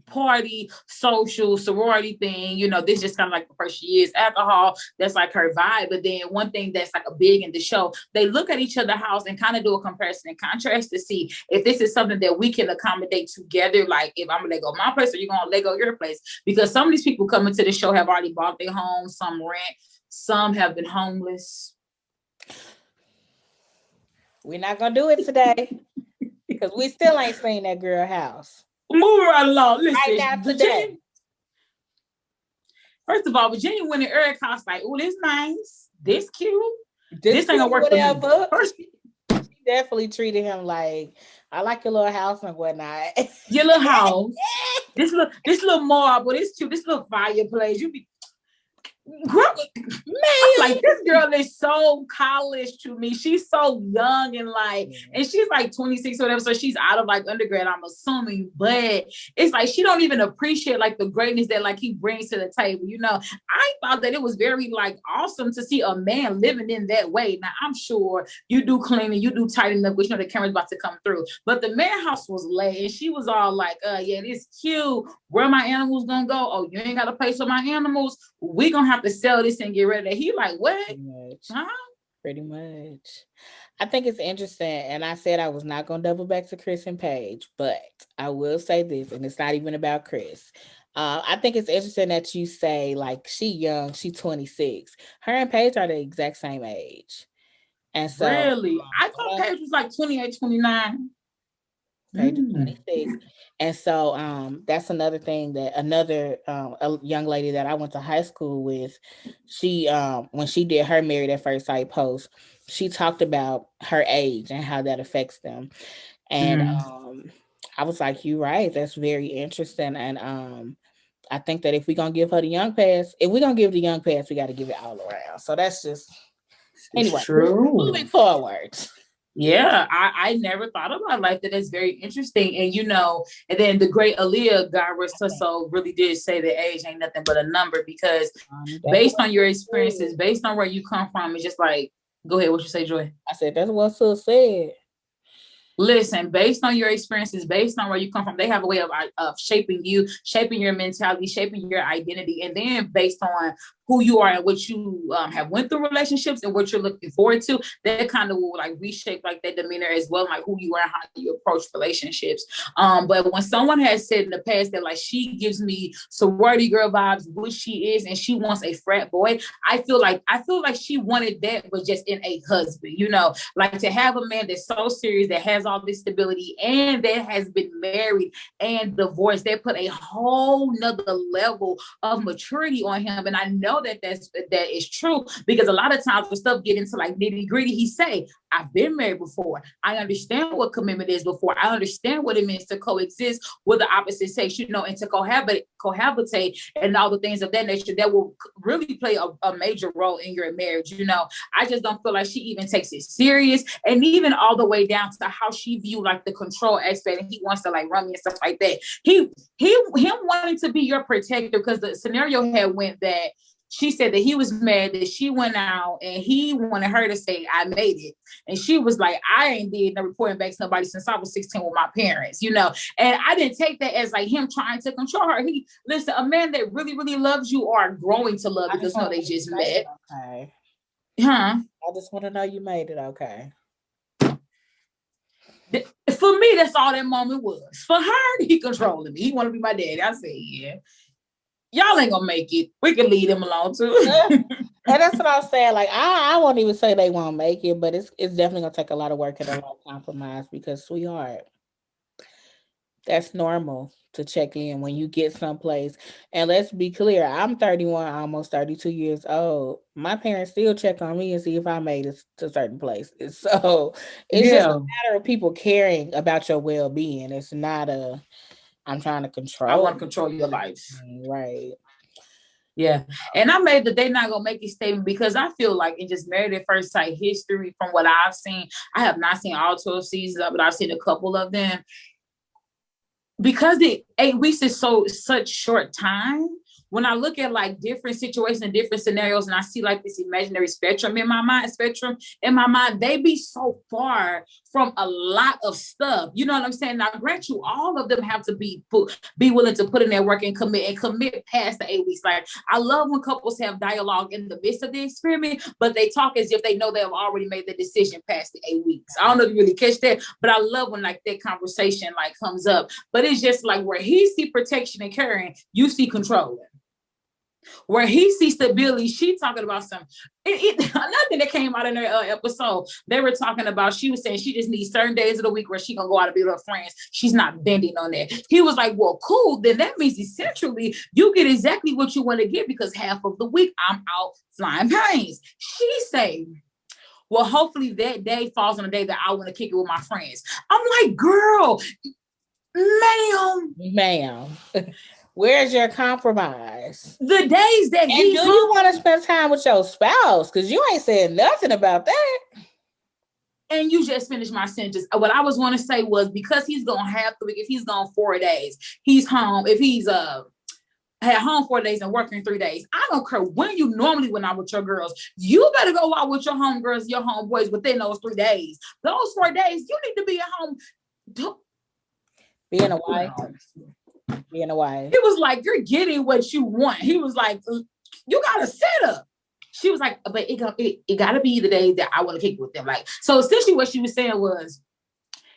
party, social, sorority thing. This just kind of like the first she is. Alcohol, that's like her vibe. But then one thing that's like a big in the show, they look at each other's house and kind of do a comparison and contrast to see if this is something that we can accommodate together. Like if I'm gonna let go my place or you're gonna let go your place. Because some of these people coming to the show have already bought their home, some rent, some have been homeless. We're not gonna do it today because we still ain't seen that girl house. Move right along. Listen, right now today. First of all, Virginia went in Eric's house like, oh, this nice, this cute. This ain't gonna work whatever. for me. First, she definitely treated him like, I like your little house and whatnot. Your little house. this little marble, this cute, this little fireplace. You be girl, man, like this girl is so college to me. She's so young and and she's like 26 or whatever, so she's out of like undergrad, I'm assuming. But it's like she don't even appreciate like the greatness that like he brings to the table. I thought that it was very like awesome to see a man living in that way. Now I'm sure you do cleaning, you do tidying up, which the camera's about to come through. But the man house was laid, and she was all like, yeah, this cute. Where my animals gonna go? Oh, you ain't got a place for my animals? We gonna have to sell this and get rid of it. He like, what? Huh? Pretty much. I think it's interesting, and I said I was not going to double back to Chris and Paige, but I will say this, and it's not even about Chris. I think it's interesting that you say like she young, she 26. Her and Paige are the exact same age, and so Really? I thought yeah, Paige was like 28, 29. Paige is Mm. 26. And so that's another thing that another a young lady that I went to high school with, she when she did her married at first sight post, she talked about her age and how that affects them. And Mm. I was like, you're right, that's very interesting. And I think that if we're gonna give her the young pass, if we're gonna give the young pass, we gotta give it all around. So that's just It's anyway, moving true. forward. Yeah, I never thought about it like that. That's very interesting. And and then the great Aaliyah, God rest her soul, really did say that age ain't nothing but a number because That's based what on your she said. experiences, based on where you come from, it's just like, go ahead, what you say, Joy? I said that's what Sus said. Listen, based on your experiences, based on where you come from, they have a way of shaping you, shaping your mentality, shaping your identity, and then based on who you are and what you have went through relationships and what you're looking forward to, that kind of will like reshape like that demeanor as well, like who you are and how you approach relationships. But when someone has said in the past that like she gives me sorority girl vibes, which she is, and she wants a frat boy, I feel like she wanted that, but just in a husband, like to have a man that's so serious, that has all this stability, and that has been married and divorced. They put a whole nother level of maturity on him, and I know that is true because a lot of times when stuff get into like nitty gritty, he say, I've been married before. I understand what commitment is before. I understand what it means to coexist with the opposite sex, and to cohabitate and all the things of that nature that will really play a major role in your marriage. I just don't feel like she even takes it serious, and even all the way down to how she view like the control aspect, and he wants to like run me and stuff like that. Him wanting to be your protector, because the scenario had went that she said that he was mad that she went out and he wanted her to say, I made it. And she was like, I ain't did no reporting back to nobody since I was 16 with my parents, And I didn't take that as like him trying to control her. Listen, a man that really, really loves you are growing to love because they just met. Okay. Huh? I just want to know you made it okay. For me, that's all that moment was. For her, he controlling me. He want to be my daddy. I said, yeah. Y'all ain't gonna make it. We can leave him alone too. And that's what I'm saying. Like I won't even say they won't make it, but it's definitely gonna take a lot of work and a lot of compromise because, sweetheart, that's normal to check in when you get someplace. And let's be clear, I'm 31, almost 32 years old. My parents still check on me and see if I made it to certain places. So it's just a matter of people caring about your well-being. It's not I'm trying to control. I want to control your life. Right. Yeah. And I made the they not gonna make a statement because I feel like in just Married at First Sight history, from what I've seen, I have not seen all 12 seasons, but I've seen a couple of them. Because the 8 weeks is such short time, when I look at like different situations and different scenarios, and I see like this imaginary spectrum in my mind, they be so far from a lot of stuff. You know what I'm saying? Now, grant you, all of them have to be willing to put in their work and commit past the 8 weeks. Like, I love when couples have dialogue in the midst of the experiment, but they talk as if they know they have already made the decision past the 8 weeks. I don't know if you really catch that, but I love when like that conversation like comes up. But it's just like where he see protection and caring, you see controlling. Where he sees stability, she talking about some. Nothing that came out in their episode. They were talking about. She was saying she just needs certain days of the week where she gonna go out and be with her friends. She's not bending on that. He was like, "Well, cool. Then that means essentially you get exactly what you want to get because half of the week I'm out flying planes." She say, "Well, hopefully that day falls on a day that I want to kick it with my friends." I'm like, "Girl, ma'am." Where's your compromise? The days that and do you want to spend time with your spouse? Because you ain't saying nothing about that. And you just finished my sentence. What I was going to say was because he's going to have to, if he's gone 4 days, he's home. If he's had home 4 days and working 3 days, I don't care when you normally went out with your girls. You better go out with your homegirls, your homeboys within those 3 days. Those 4 days, you need to be at home. Being a wife. Being a wife. He was like, you're getting what you want. He was like, you got to set up. she was like, but it gotta be the days that I want to kick with them. Like, so essentially what she was saying was,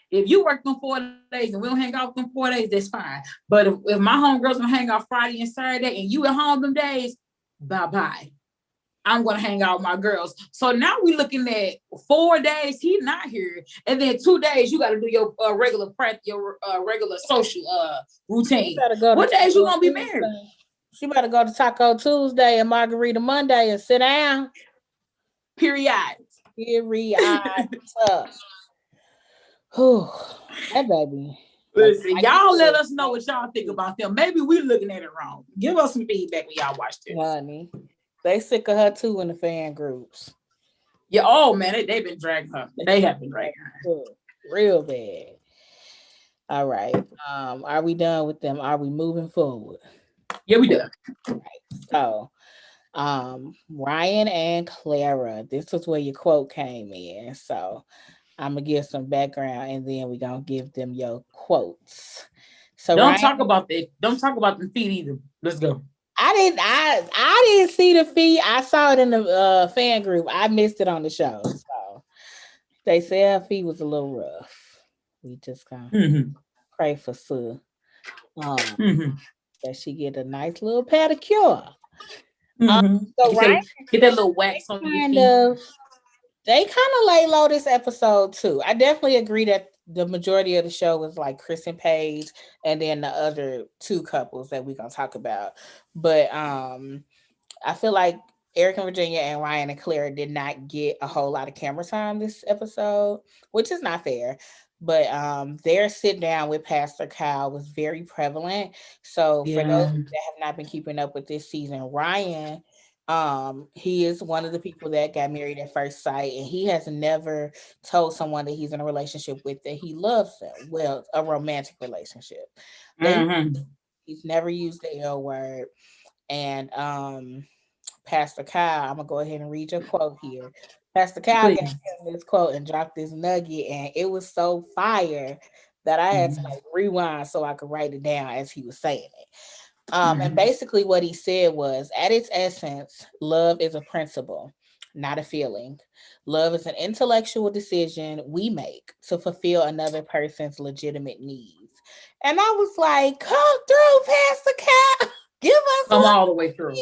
if you work them 4 days and we don't hang out them 4 days, that's fine. But if my homegirls gonna hang out Friday and Saturday and you at home them days, bye-bye. I'm gonna hang out with my girls. So now we looking at 4 days he's not here, and then 2 days you got to do your regular practice, your regular social routine. What days you gonna be married? She better go to Taco Tuesday and Margarita Monday and sit down. Period. Whew, that baby. Listen, y'all let us know what y'all think about them. Maybe we looking at it wrong. Give us some feedback when y'all watch this. Honey, they sick of her too in the fan groups. Yeah, oh man, they've been dragging her. They have been dragging her. Real bad. All right. Are we done with them? Are we moving forward? Yeah, we done. Right. So Ryan and Clara, this is where your quote came in. So I'm gonna give some background and then we're gonna give them your quotes. So don't talk about the feet either. Let's go. I didn't see the feed. I saw it in the fan group. I missed it on the show. So they said her feet was a little rough. We just gonna pray for Sue. That she get a nice little pedicure. So Ryan get that little wax on your feet. They kind of lay low this episode too. I definitely agree that the majority of the show was like Chris and Paige, and then the other two couples that we're gonna talk about. But I feel like Eric and Virginia and Ryan and Clara did not get a whole lot of camera time this episode, which is not fair. But their sit down with Pastor Kyle was very prevalent. So for those that have not been keeping up with this season, Ryan, he is one of the people that got married at first sight, and he has never told someone that he's in a relationship with that he loves them. Well, a romantic relationship. He's never used the L word. And Pastor Kyle, I'm gonna go ahead and read your quote here. Pastor Kyle gave him this quote and dropped this nugget, and it was so fire that I had to like rewind so I could write it down as he was saying it. And basically what he said was, at its essence, love is a principle, not a feeling. Love is an intellectual decision we make to fulfill another person's legitimate needs. And I was like, come through, Pastor Kyle. Give us all the way through.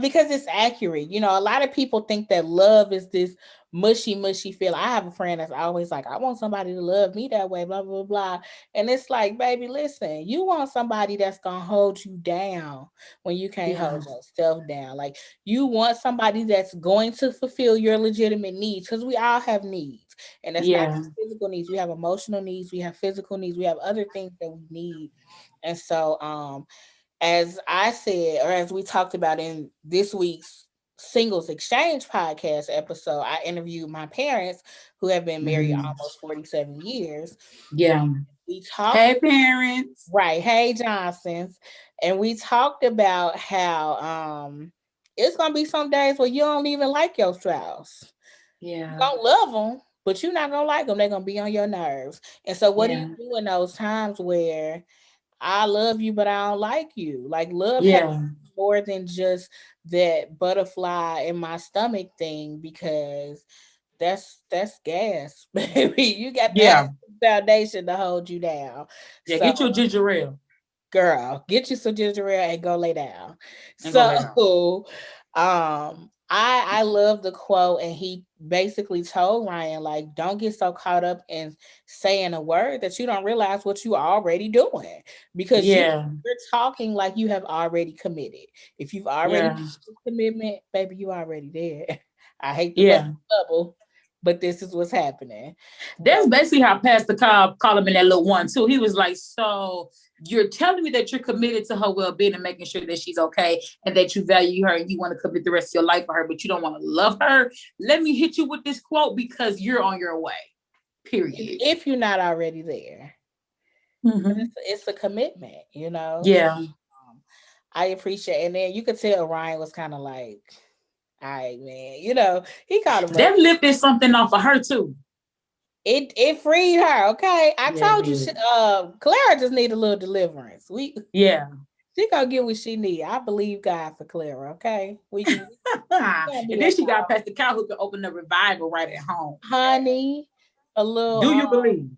Because it's accurate. You know, a lot of people think that love is this mushy feel. I have a friend that's always like, I want somebody to love me that way, blah, blah, blah. And it's like, baby, listen, you want somebody that's going to hold you down when you can't hold yourself down. Like, you want somebody that's going to fulfill your legitimate needs, because we all have needs. And that's not just physical needs. We have emotional needs. We have physical needs. We have other things that we need. And so, as I said, or as we talked about in this week's Singles Exchange podcast episode, I interviewed my parents who have been married almost 47 years. Yeah. We talked. Hey, parents. Right. Hey, Johnsons. And we talked about how it's going to be some days where you don't even like your spouse. Yeah. You don't love them, but you're not going to like them. They're going to be on your nerves. And so what do you do in those times where I love you, but I don't like you? Like, love has more than just that butterfly in my stomach thing, because that's gas, baby. You got that foundation to hold you down. Yeah, so, get you a ginger ale. Girl, get you some ginger ale and go lay down. I love the quote, and he basically told Ryan, like, don't get so caught up in saying a word that you don't realize what you are already doing, because you're talking like you have already committed. If you've already made a commitment, baby, you already there. I hate the bubble, but this is what's happening. That's basically how Pastor Cobb called him in that little one too. He was like, so you're telling me that you're committed to her well-being and making sure that she's okay and that you value her and you want to commit the rest of your life for her, but you don't want to love her. Let me hit you with this quote because you're on your way. Period. If you're not already there. It's a commitment, you know? Yeah. I appreciate it. And then you could tell Ryan was kind of like, all right, man, you know, he called him. That lifted something off of her too. It freed her. Okay, I told you, Clara just need a little deliverance. She gonna get what she need. I believe God for Clara. Okay, we gonna And be then she got Pastor Cal who could open the revival right at home. honey. A little. Do you believe?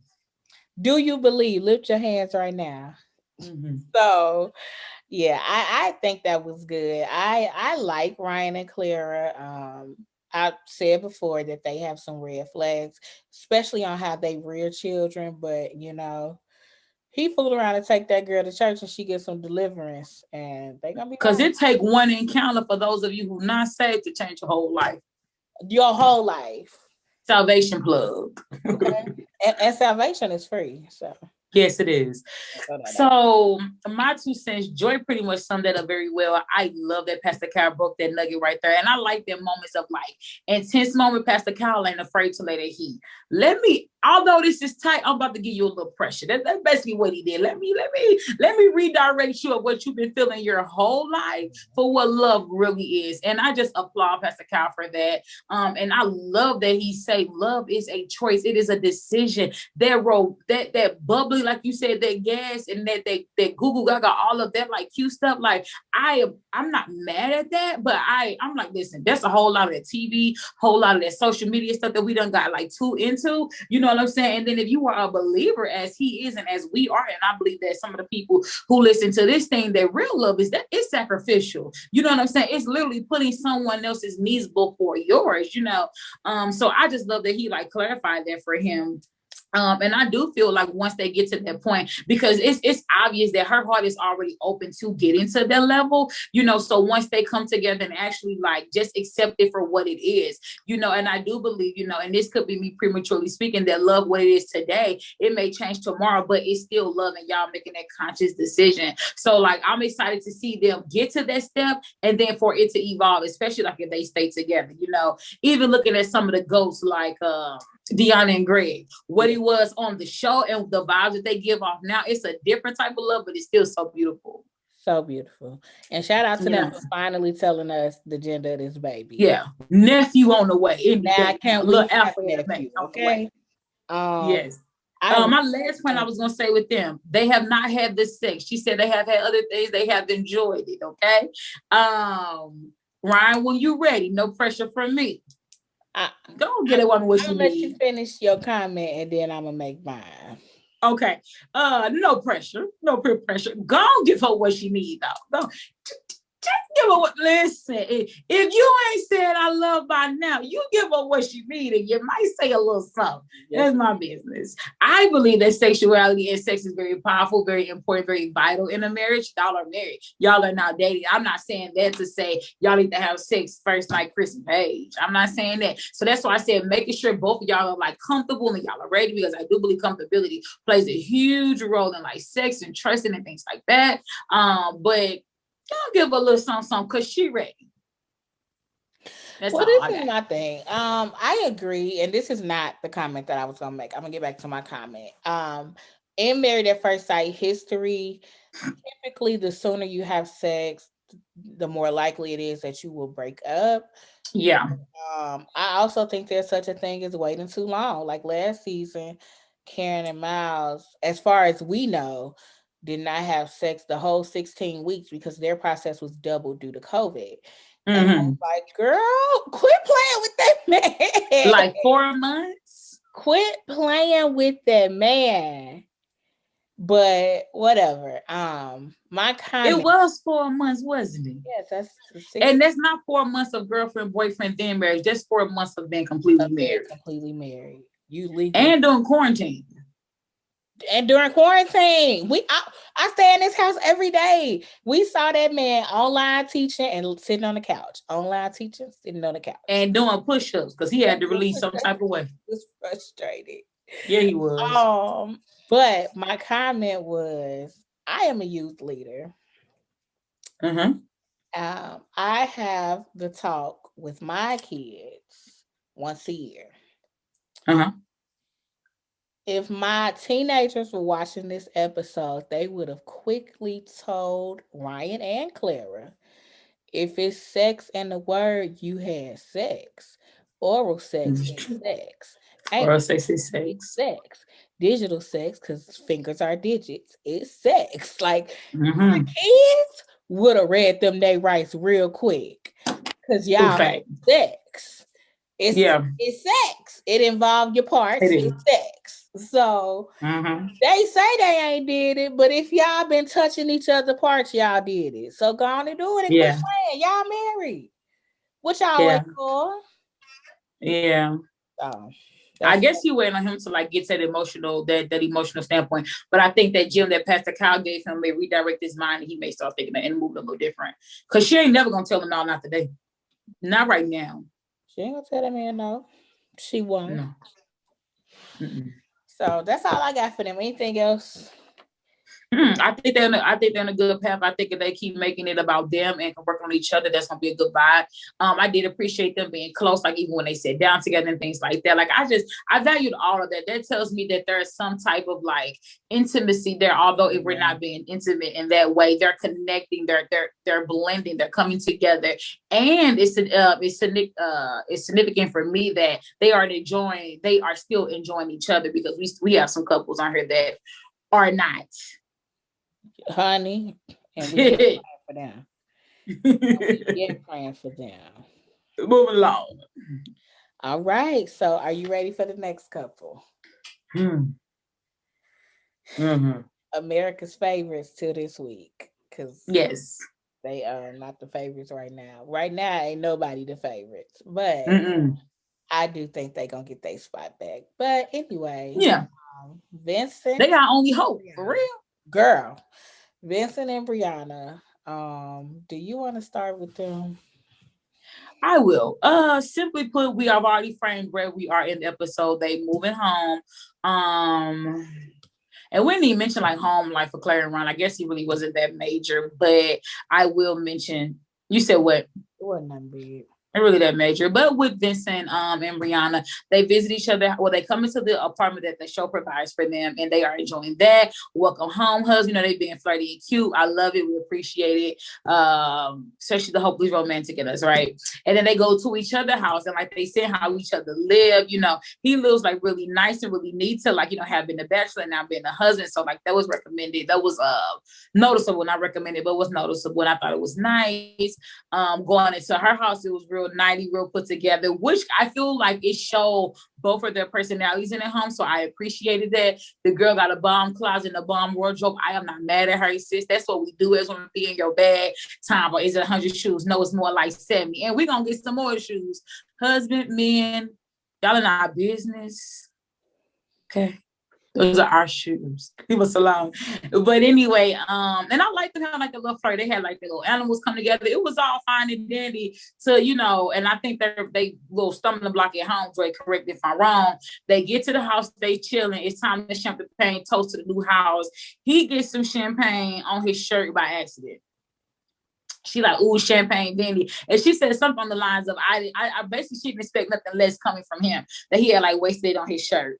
Do you believe? Lift your hands right now. Mm-hmm. So yeah, I think that was good. I like Ryan and Clara. I said before that they have some red flags, especially on how they rear children. But he fooled around and take that girl to church, and she gets some deliverance, and they gonna be Because fine. it take one encounter for those of you who not saved to change your whole life. Your whole life. Salvation plug. Okay, and salvation is free. So Yes, it is. throw that out. So my 2 cents, Joy pretty much summed that up very well. I love that Pastor Cal broke that nugget right there. And I like that moments of like intense moment. Pastor Cal ain't afraid to lay that heat. Although this is tight, I'm about to give you a little pressure. That's basically what he did. Let me redirect you of what you've been feeling your whole life for what love really is. And I just applaud Pastor Cal for that. And I love that he say love is a choice. It is a decision. That bubbly, like you said, that gas and that Google Gaga, all of that like cute stuff. Like I'm not mad at that, but I'm like, listen, that's a whole lot of that TV, whole lot of that social media stuff that we done got like too into. You know what I'm saying? And then if you are a believer as he is and as we are, and I believe that some of the people who listen to this thing, that real love is that it's sacrificial. You know what I'm saying? It's literally putting someone else's needs before yours. So I just love that he like clarified that for him. And I do feel like once they get to that point, because it's obvious that her heart is already open to getting to that level, so once they come together and actually like just accept it for what it is, and I do believe, and this could be me prematurely speaking, that love what it is today, it may change tomorrow, but it's still love and y'all making that conscious decision. So like, I'm excited to see them get to that step and then for it to evolve, especially like if they stay together, even looking at some of the goats like, Deanna and Greg, what he was on the show and the vibes that they give off now, it's a different type of love, but it's still so beautiful. So beautiful. And shout out to them Yeah. for finally telling us the gender of this baby. Yeah. Nephew on the way. Now I can't A little wait to have alpha a nephew. on the way. Okay. Yes. I My last point I was gonna say with them, they have not had this sex. She said they have had other things, they have enjoyed it. Okay. Ryan, when you ready, no pressure from me. Go get it one what I'm you gonna let need. you finish your comment and then I'm gonna make mine. Okay. No pressure. No peer pressure. Go on, give her what she needs, though. Go. Just give her what. Listen, if you ain't said I love by now, you give her what she needs, and you might say a little something. Yes. That's my business. I believe that sexuality and sex is very powerful, very important, very vital in a marriage. Y'all are married. Y'all are not dating. I'm not saying that to say y'all need to have sex first like Chris and Paige. I'm not saying that. So that's why I said making sure both of y'all are like comfortable and y'all are ready, because I do believe comfortability plays a huge role in like sex and trusting and things like that. But y'all give her a little something because she ready. That's Well, all this I is got. my thing. I agree, and this is not the comment that I was gonna make. I'm gonna get back to my comment. In Married at First Sight history, typically the sooner you have sex, the more likely it is that you will break up. Yeah. I also think there's such a thing as waiting too long. Like last season, Karen and Miles, as far as we know, did not have sex the whole 16 weeks because their process was doubled due to COVID. And I was Mm-hmm. like, girl, quit playing with that man. Like 4 months. Quit playing with that man. But whatever. My It comment. was 4 months, wasn't it? Yes, that's the 6 And that's not 4 months of girlfriend, boyfriend, then marriage. That's 4 months of being completely of being married. completely married. You legally And doing quarantine. and during quarantine, I stay in this house every day. We saw that man online teaching and sitting on the couch. Online teaching, sitting on the couch. And doing push-ups because he had to release some type of way. Was frustrated. Yeah, he was. But my comment was, I am a youth leader. Mm-hmm. I have the talk with my kids once a year. Uh-huh. If my teenagers were watching this episode, they would have quickly told Ryan and Clara, if it's sex and the word, you had sex. Oral sex is sex. Ain't Or no sex is it's sex. sex. digital sex, because fingers are digits, it's sex. Like my Mm-hmm. kids would have read them they rights real quick. Cause True y'all fact. sex. Yeah, It's sex. It involves your it parts. is. It's sex. So Mm-hmm. they say they ain't did it, but if y'all been touching each other parts, y'all did it. So go on and do it and quit Yeah, playing. Y'all married. What y'all yeah, wait for? yeah. Oh, I that's guess he waiting on him to like get to that emotional standpoint. But I think that gym that Pastor Kyle gave him may redirect his mind and he may start thinking and move a little different. Cause she ain't never gonna tell him no, not today. Not right now. she ain't gonna tell that man no. She won't. No. Mm-mm. So that's all I got for them. Anything else? I think they're in a good path. I think if they keep making it about them and can work on each other, that's gonna be a good vibe. I did appreciate them being close, like even when they sat down together and things like that. Like I valued all of that. That tells me that there's some type of like intimacy there, although if we're not being intimate in that way, they're connecting, they're blending, they're coming together. And it's significant for me that they are still enjoying each other because we have some couples on here that are not. Honey, and we get praying for them. We get praying for them. Moving along. All right. So are you ready for the next couple? Mm-hmm. America's favorites till this week. Because Yes. they are not the favorites right now. Right now, ain't nobody the favorites. But Mm-mm. I do think they gonna get their spot back. But anyway, Yeah. Vincent, They got only hope. For real. girl, Vincent and Brianna. Do you want to start with them? I will. Simply put, we have already framed where we are in the episode. They moving home. And we didn't even mention like home life for Claire and Ron. I guess he really wasn't that major, but I will mention. You said what? It wasn't nothing big. Really that major, but with Vincent and Brianna, they visit each other. Well, they come into the apartment that the show provides for them, and they are enjoying that. Welcome home, hugs. You know, they being flirty and cute. I love it. We appreciate it. Especially the hopefully romantic in us, right? And then they go to each other's house, and like they said, how each other live. You know, he lives like really nice and really neat to like have been a bachelor and now being a husband. So like that was recommended. That was noticeable, not recommended, but was noticeable. And I thought it was nice. Going into her house, it was real nighty, real put together, which I feel like it showed both of their personalities in their home. So I appreciated that. The girl got a bomb closet and a bomb wardrobe. I am not mad at her, sis. That's what we do as when we be in your bag. Time, or is it 100 shoes? No, it's more like 70. And we're going to get some more shoes. Husband, men, y'all in our business. Okay. Those are our shoes. Leave us alone. But anyway, and I like to have like a little flirt. They had like the little animals come together. It was all fine and dandy to, and I think they little stumbling block at home, Dre, correct if I'm wrong. They get to the house, they chilling. It's time to champagne toast to the new house. He gets some champagne on his shirt by accident. She like, ooh, champagne dandy. And she said something on the lines of, I basically she didn't expect nothing less coming from him, that he had like wasted on his shirt.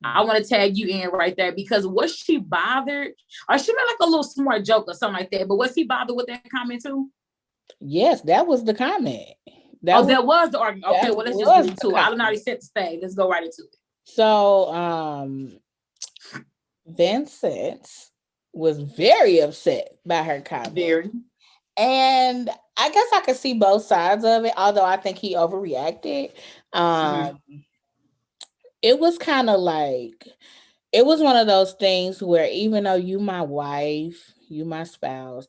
I want to tag you in right there because was she bothered? Or she made like a little smart joke or something like that. But was he bothered with that comment too? Yes, that was the comment. That was the argument. Okay, well, let's just get into it. I already set the stage. Let's go right into it. So, Vincent was very upset by her comment. Very. And I guess I could see both sides of it, although I think he overreacted. It was kind of like, it was one of those things where even though you my wife, you my spouse,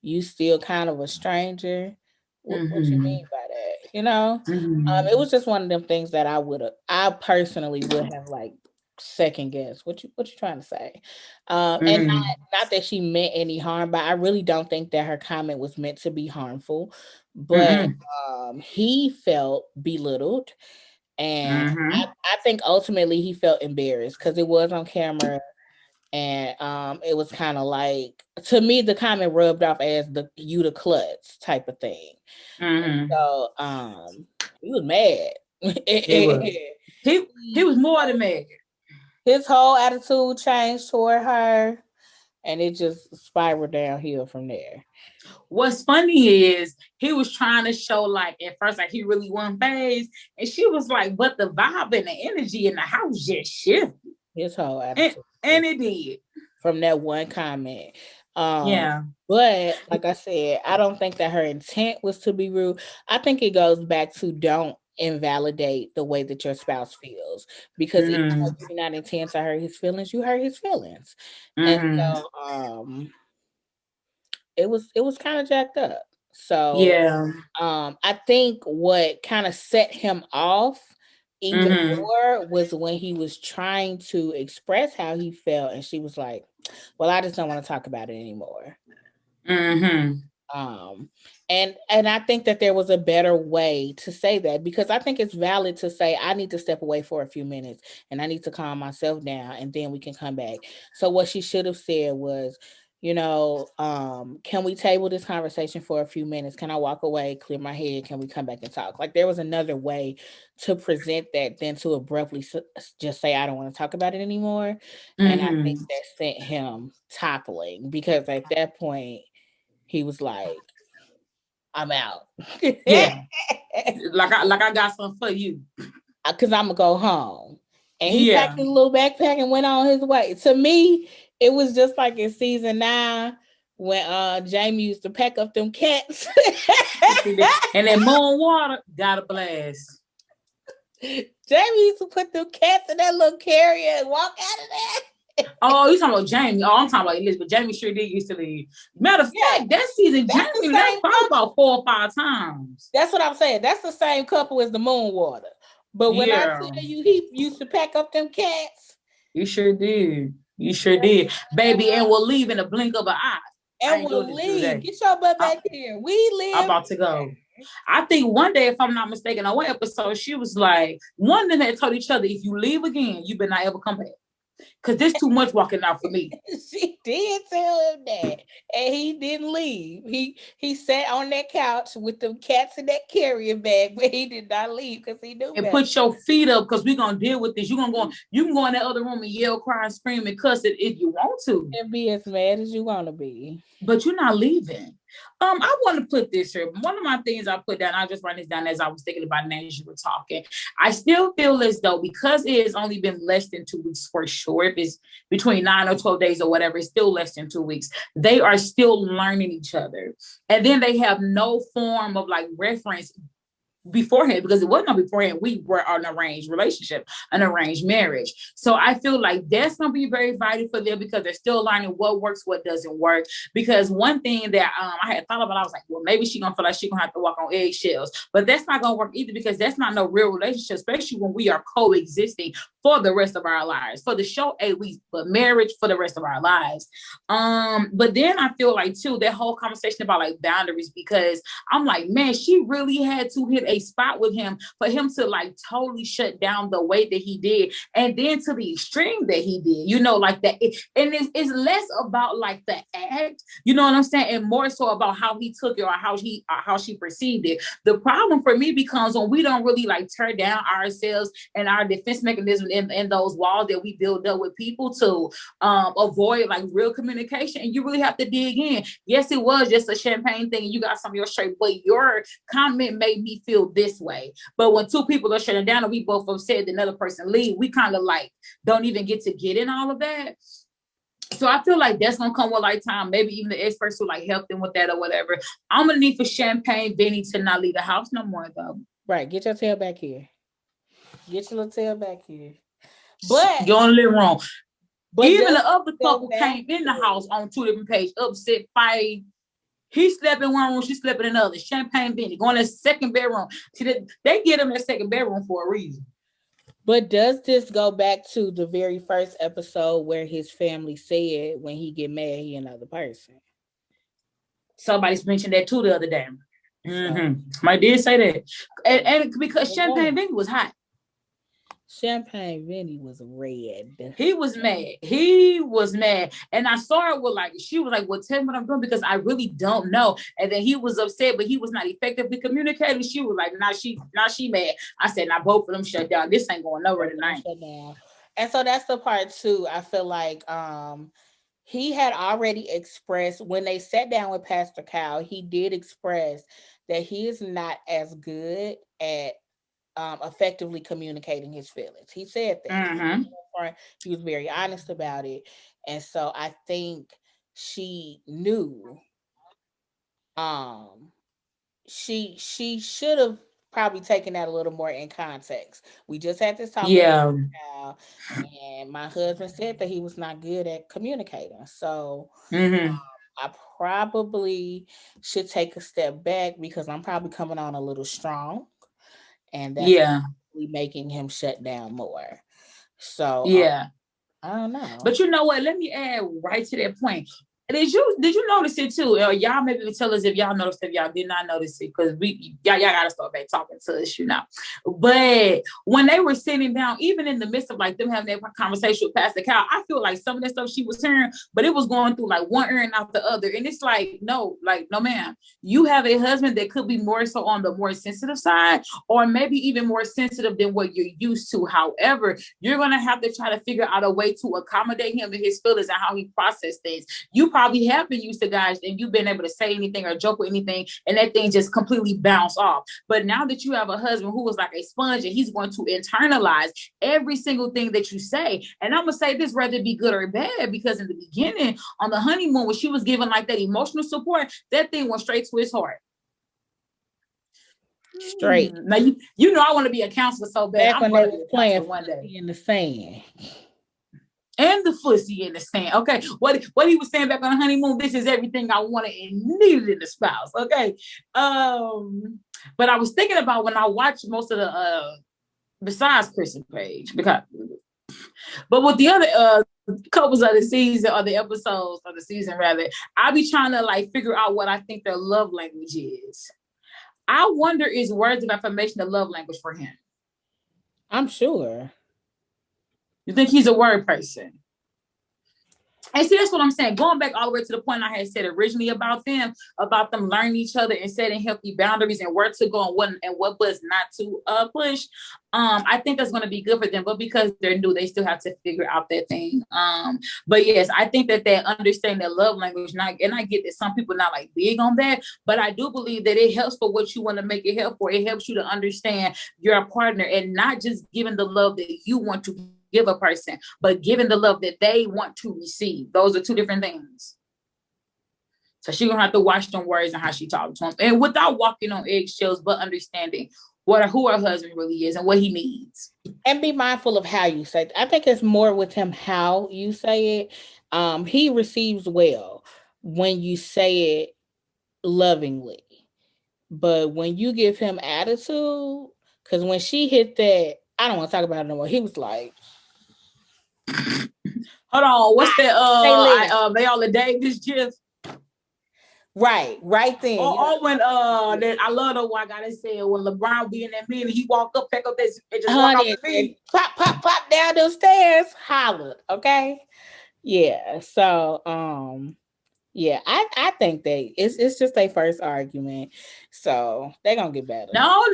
you still kind of a stranger. What you mean by that? It was just one of them things that I personally would have like second guess. What you trying to say? And not that she meant any harm, but I really don't think that her comment was meant to be harmful. But he felt belittled. And I think ultimately he felt embarrassed because it was on camera. And it was kind of like, to me, the comment rubbed off as the klutz type of thing. So he was mad. He was more than mad. His whole attitude changed toward her, and it just spiraled downhill from there. What's funny is he was trying to show like at first like he really wasn't phased, and she was like, but the vibe and the energy in the house just shifted. His whole And, attitude. and it did. From that one comment. Yeah. But like I said, I don't think that her intent was to be rude. I think it goes back to don't invalidate the way that your spouse feels. Because even though Mm-hmm. you do not intend to hurt his feelings, you hurt his feelings. And Mm-hmm. so it was kind of jacked up. So Yeah. I think what kind of set him off even Mm-hmm. more was when he was trying to express how he felt, and she was like, "Well, I just don't want to talk about it anymore." Mm-hmm. Um, and I think that there was a better way to say that, because I think it's valid to say I need to step away for a few minutes and I need to calm myself down and then we can come back. So what she should have said was, can we table this conversation for a few minutes? Can I walk away, clear my head? Can we come back and talk? Like, there was another way to present that than to abruptly just say I don't want to talk about it anymore. And I think Mm-hmm. that sent him toppling, because at that point he was like, I'm out. Yeah. Like I got something for you. Because I'm going to go home. And he packed Yeah. his little backpack and went on his way. To me, it was just like in season 9 when Jamie used to pack up them cats. And that moon water got a blast. Jamie used to put them cats in that little carrier and walk out of there. Oh, you talking about Jamie? Oh, I'm talking about Elizabeth. Jamie sure did used to leave. Matter of fact, that season, That's the Jamie, that's same probably about 4 or 5 times. That's what I'm saying. That's the same couple as the moon water. But when I Yeah, tell you he used to pack up them cats, you sure did. You sure did, baby, and we'll leave in a blink of an eye. I and ain't will doing this leave. today. Get your butt back here. We I'm live. about to go. I think one day, if I'm not mistaken, on one episode, she was like, one of them had told each other, if you leave again, you better not ever come back. Because there's too much walking out for me. She did tell him that, and he didn't leave. He sat on that couch with them cats in that carrier bag, but he did not leave because he knew And better. put your feet up because we're gonna deal with this. You can go in that other room and yell, cry, and scream, and cuss it if you want to. And be as mad as you want to be. But you're not leaving. I want to put this here. One of my things I put down, I just write this down as I was thinking about it as you were talking. I still feel as though, because it has only been less than 2 weeks for sure, if it's between 9 or 12 days or whatever, it's still less than 2 weeks. They are still learning each other. And then they have no form of like reference beforehand, because it wasn't no beforehand. We were an arranged relationship, an arranged marriage. So I feel like that's going to be very vital for them, because they're still learning what works, what doesn't work. Because one thing that I had thought about, I was like, well, maybe she's going to feel like she's going to have to walk on eggshells, but that's not going to work either, because that's not no real relationship, especially when we are coexisting for the rest of our lives. For the show, at least, but marriage for the rest of our lives. But then I feel like too, that whole conversation about like boundaries, because I'm like, man, she really had to hit a spot with him for him to like totally shut down the way that he did, and then to the extreme that he did, like that. And it's less about like the act, you know what I'm saying, and more so about how he took it, or how she perceived it. The problem for me becomes when we don't really like tear down ourselves and our defense mechanism in those walls that we build up with people to avoid like real communication, and you really have to dig in. Yes, it was just a champagne thing and you got some of your straight, but your comment made me feel this way. But when two people are shutting down and we both upset, another person leave, we kind of like don't even get in all of that. So I feel like that's gonna come with like time. Maybe even the experts will like help them with that or whatever. I'm gonna need for Champagne Vinny to not leave the house no more though. Right, get your tail back here. Get your little tail back here. But go in the living room. But even the other go couple back came in the house on 2 different pages, upset, fight. He slept in one room, she slept in another. Champagne Vinny going to the second bedroom. See, they get him that second bedroom for a reason. But does this go back to the very first episode where his family said when he get mad, he another person? Somebody's mentioned that too the other day. I did say that. And because Champagne Vinny was hot. Champagne Vinny was red. He was mad. He was mad. And I saw it with like, she was like, well, tell me what I'm doing because I really don't know. And then he was upset, but he was not effectively communicating. She was like, now she mad. I said, now both of them shut down. This ain't going nowhere tonight. Shut down. And so that's the part too. I feel like he had already expressed when they sat down with Pastor Cal, he did express that he is not as good at effectively communicating his feelings. He said that. upfront. He was very honest about it. And so I think she knew um she should have probably taken that a little more in context. We just had this talk with Yeah. now, and my husband said that he was not good at communicating. So Hmm. I probably should take a step back because I'm probably coming on a little strong, and that's Yeah. probably making him shut down more. So Yeah. I don't know. But you know what? Let me add right to that point. Did you notice it too? Y'all maybe tell us if y'all noticed, if y'all did not notice it, because y'all gotta start back talking to us, But when they were sitting down, even in the midst of like them having that conversation with Pastor Cal, I feel like some of that stuff she was hearing, but it was going through like one ear and out the other. And it's like, no, ma'am. You have a husband that could be more so on the more sensitive side, or maybe even more sensitive than what you're used to. However, you're gonna have to try to figure out a way to accommodate him and his feelings and how he processes things. You probably have been used to guys and you've been able to say anything or joke with anything, and that thing just completely bounce off. But now that you have a husband who is like a sponge, and he's going to internalize every single thing that you say. And I'm gonna say this, whether it be good or bad, because in the beginning on the honeymoon, when she was giving like that emotional support, that thing went straight to his heart. Straight. Now you know I want to be a counselor so bad. Back I'm when they going to was be a playing counselor one day. in the sand. And the pussy in the sand. Okay. What he was saying back on the honeymoon, this is everything I wanted and needed in the spouse. Okay. But I was thinking about when I watched most of the besides Chris's page, but with the other couples of the season or the episodes of the season rather, I be trying to like figure out what I think their love language is. I wonder, is words of affirmation the love language for him? I'm sure. You think he's a word person? And see, that's what I'm saying. Going back all the way to the point I had said originally about them learning each other and setting healthy boundaries and where to go and what was not to push. I think that's going to be good for them. But because they're new, they still have to figure out that thing. But yes, I think that they understand their love language. And I get that some people not like big on that, but I do believe that it helps for what you want to make it help for. It helps you to understand your partner and not just giving the love that you want to give a person, but giving the love that they want to receive. Those are two different things. So she's gonna have to watch them words and how she talks to him, and without walking on eggshells, but understanding who her husband really is and what he needs. And be mindful of how you say it. I think it's more with him how you say it. He receives well when you say it lovingly. But when you give him attitude, because when she hit that, I don't want to talk about it no more. He was like, hold on, what's that? They all the Davis gif. Right then. Or when that I love the one guy that said when LeBron be in that meeting, he walk up, pick up this, and just walk off the field. Pop down those stairs, holler. Okay. Yeah. So yeah, I think it's just their first argument. So they're gonna get better. No.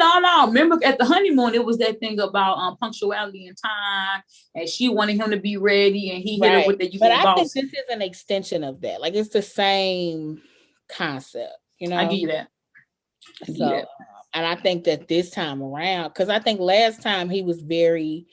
Remember at the honeymoon, it was that thing about punctuality and time, and she wanted him to be ready, and he hit her with the you. But I think this is an extension of that. Like it's the same concept, I give you that. And I think that this time around, because I think last time he was very,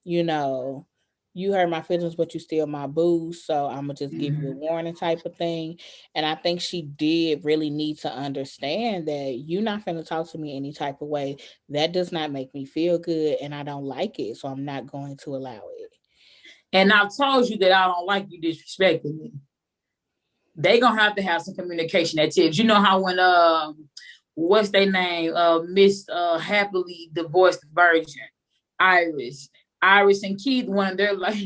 you hurt my feelings, but you still my boo. So I'm gonna just give you a warning type of thing. And I think she did really need to understand that you're not gonna talk to me any type of way. That does not make me feel good, and I don't like it. So I'm not going to allow it. And I've told you that I don't like you disrespecting me. They gonna have to have some communication at tips. You know how when what's their name? Miss Happily Divorced Virgin, Iris and Keith, one of their like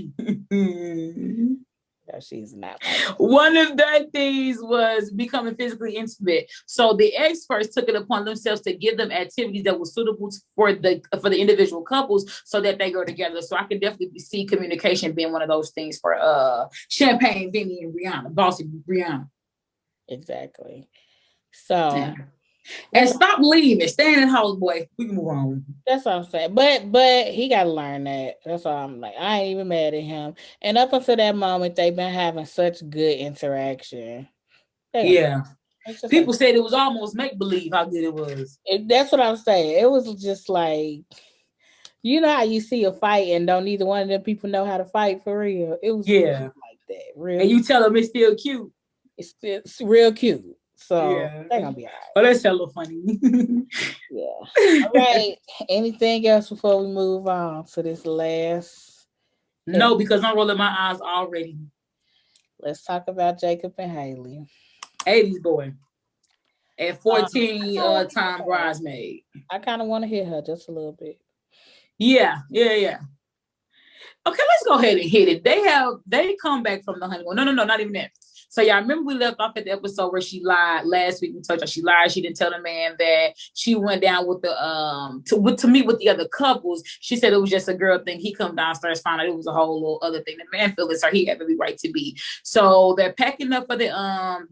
no, she's not like one of their things was becoming physically intimate. So the experts took it upon themselves to give them activities that were suitable for the individual couples so that they go together. So I can definitely see communication being one of those things for Champagne, Vinny, and Brianna, Bossy Brianna. Exactly. So yeah. And stop leaving. Stay in the house, boy. We can move on. That's what I'm saying. But he got to learn that. That's why I'm like, I ain't even mad at him. And up until that moment, they've been having such good interaction. Yeah. People said it was almost make-believe how good it was. That's what I'm saying. It was just like, You know how you see a fight and don't neither one of them people know how to fight for real? It was Yeah. like that. Real. And you tell them it's still cute. It's real cute. So Yeah. they're gonna be all Oh, that's hella funny. right. Yeah. All right. Anything else before we move on to this last? No, because I'm rolling my eyes already. Let's talk about Jacob and Haley. 80s boy. At 14 I time bridesmaid. kind of want to hear her just a little bit. Yeah. Okay, let's go ahead and hit it. They come back from the honeymoon. No, not even that. So y'all remember we left off at the episode where she lied last week. We told you she lied. She didn't tell the man that she went down with the to meet with the other couples. She said it was just a girl thing. He come downstairs, found out it was a whole little other thing. The man feels it's her. He had every right to be. So they're packing up for the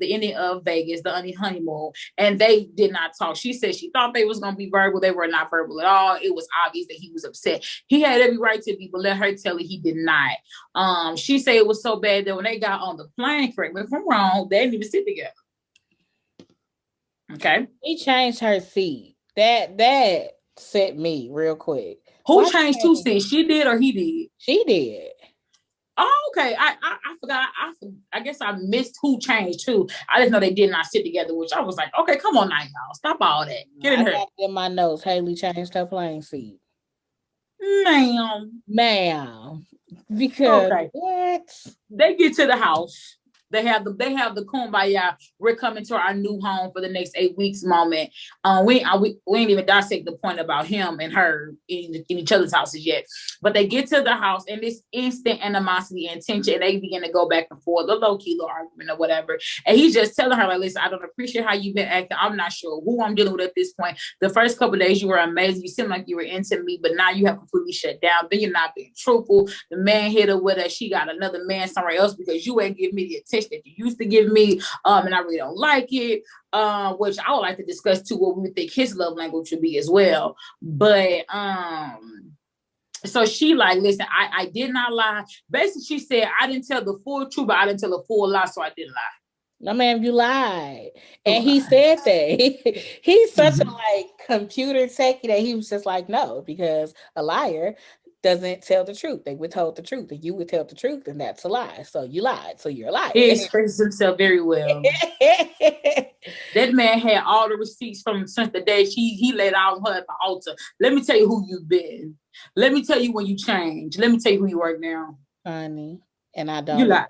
ending of Vegas, the honeymoon, and they did not talk. She said she thought they was gonna be verbal. They were not verbal at all. It was obvious that he was upset. He had every right to be, but let her tell it he did not. She said it was so bad that when they got on the plane, correct me if I'm wrong, they didn't even sit together. Okay. He changed her seat. That set me real quick. Who changed two seats? She did or he did? She did. Oh, okay. I forgot. I guess I missed who changed who. I just know they did not sit together, which I was like, okay, come on now, y'all. Stop all that. Get in here. got in my notes. Haley changed her plane seat. Ma'am. Because okay. What? They get to the house. They have the kumbaya. We're coming to our new home for the next 8 weeks moment. We ain't even dissect the point about him and her in each other's houses yet. But they get to the house and this instant animosity and tension, and they begin to go back and forth, a low-key little argument or whatever. And he's just telling her, like, listen, I don't appreciate how you've been acting. I'm not sure who I'm dealing with at this point. The first couple of days you were amazing. You seemed like you were into me, but now you have completely shut down. Then you're not being truthful. The man hit her with her. She got another man somewhere else because you ain't give me the attention that you used to give me, and I really don't like it, which I would like to discuss too what we think his love language would be as well. But so she like, listen, I did not lie. Basically, she said, I didn't tell the full truth, but I didn't tell a full lie, so I didn't lie. No, ma'am, you lied. And he said that. He's such a like computer techie that he was just like, no, because a liar doesn't tell the truth. They withhold the truth, and you would tell the truth, and that's a lie. So you lied. So you're a liar. He expresses himself very well. That man had all the receipts from since the day he laid out on her at the altar. Let me tell you who you've been. Let me tell you when you change. Let me tell you who you are now. Honey. And I don't. You lied.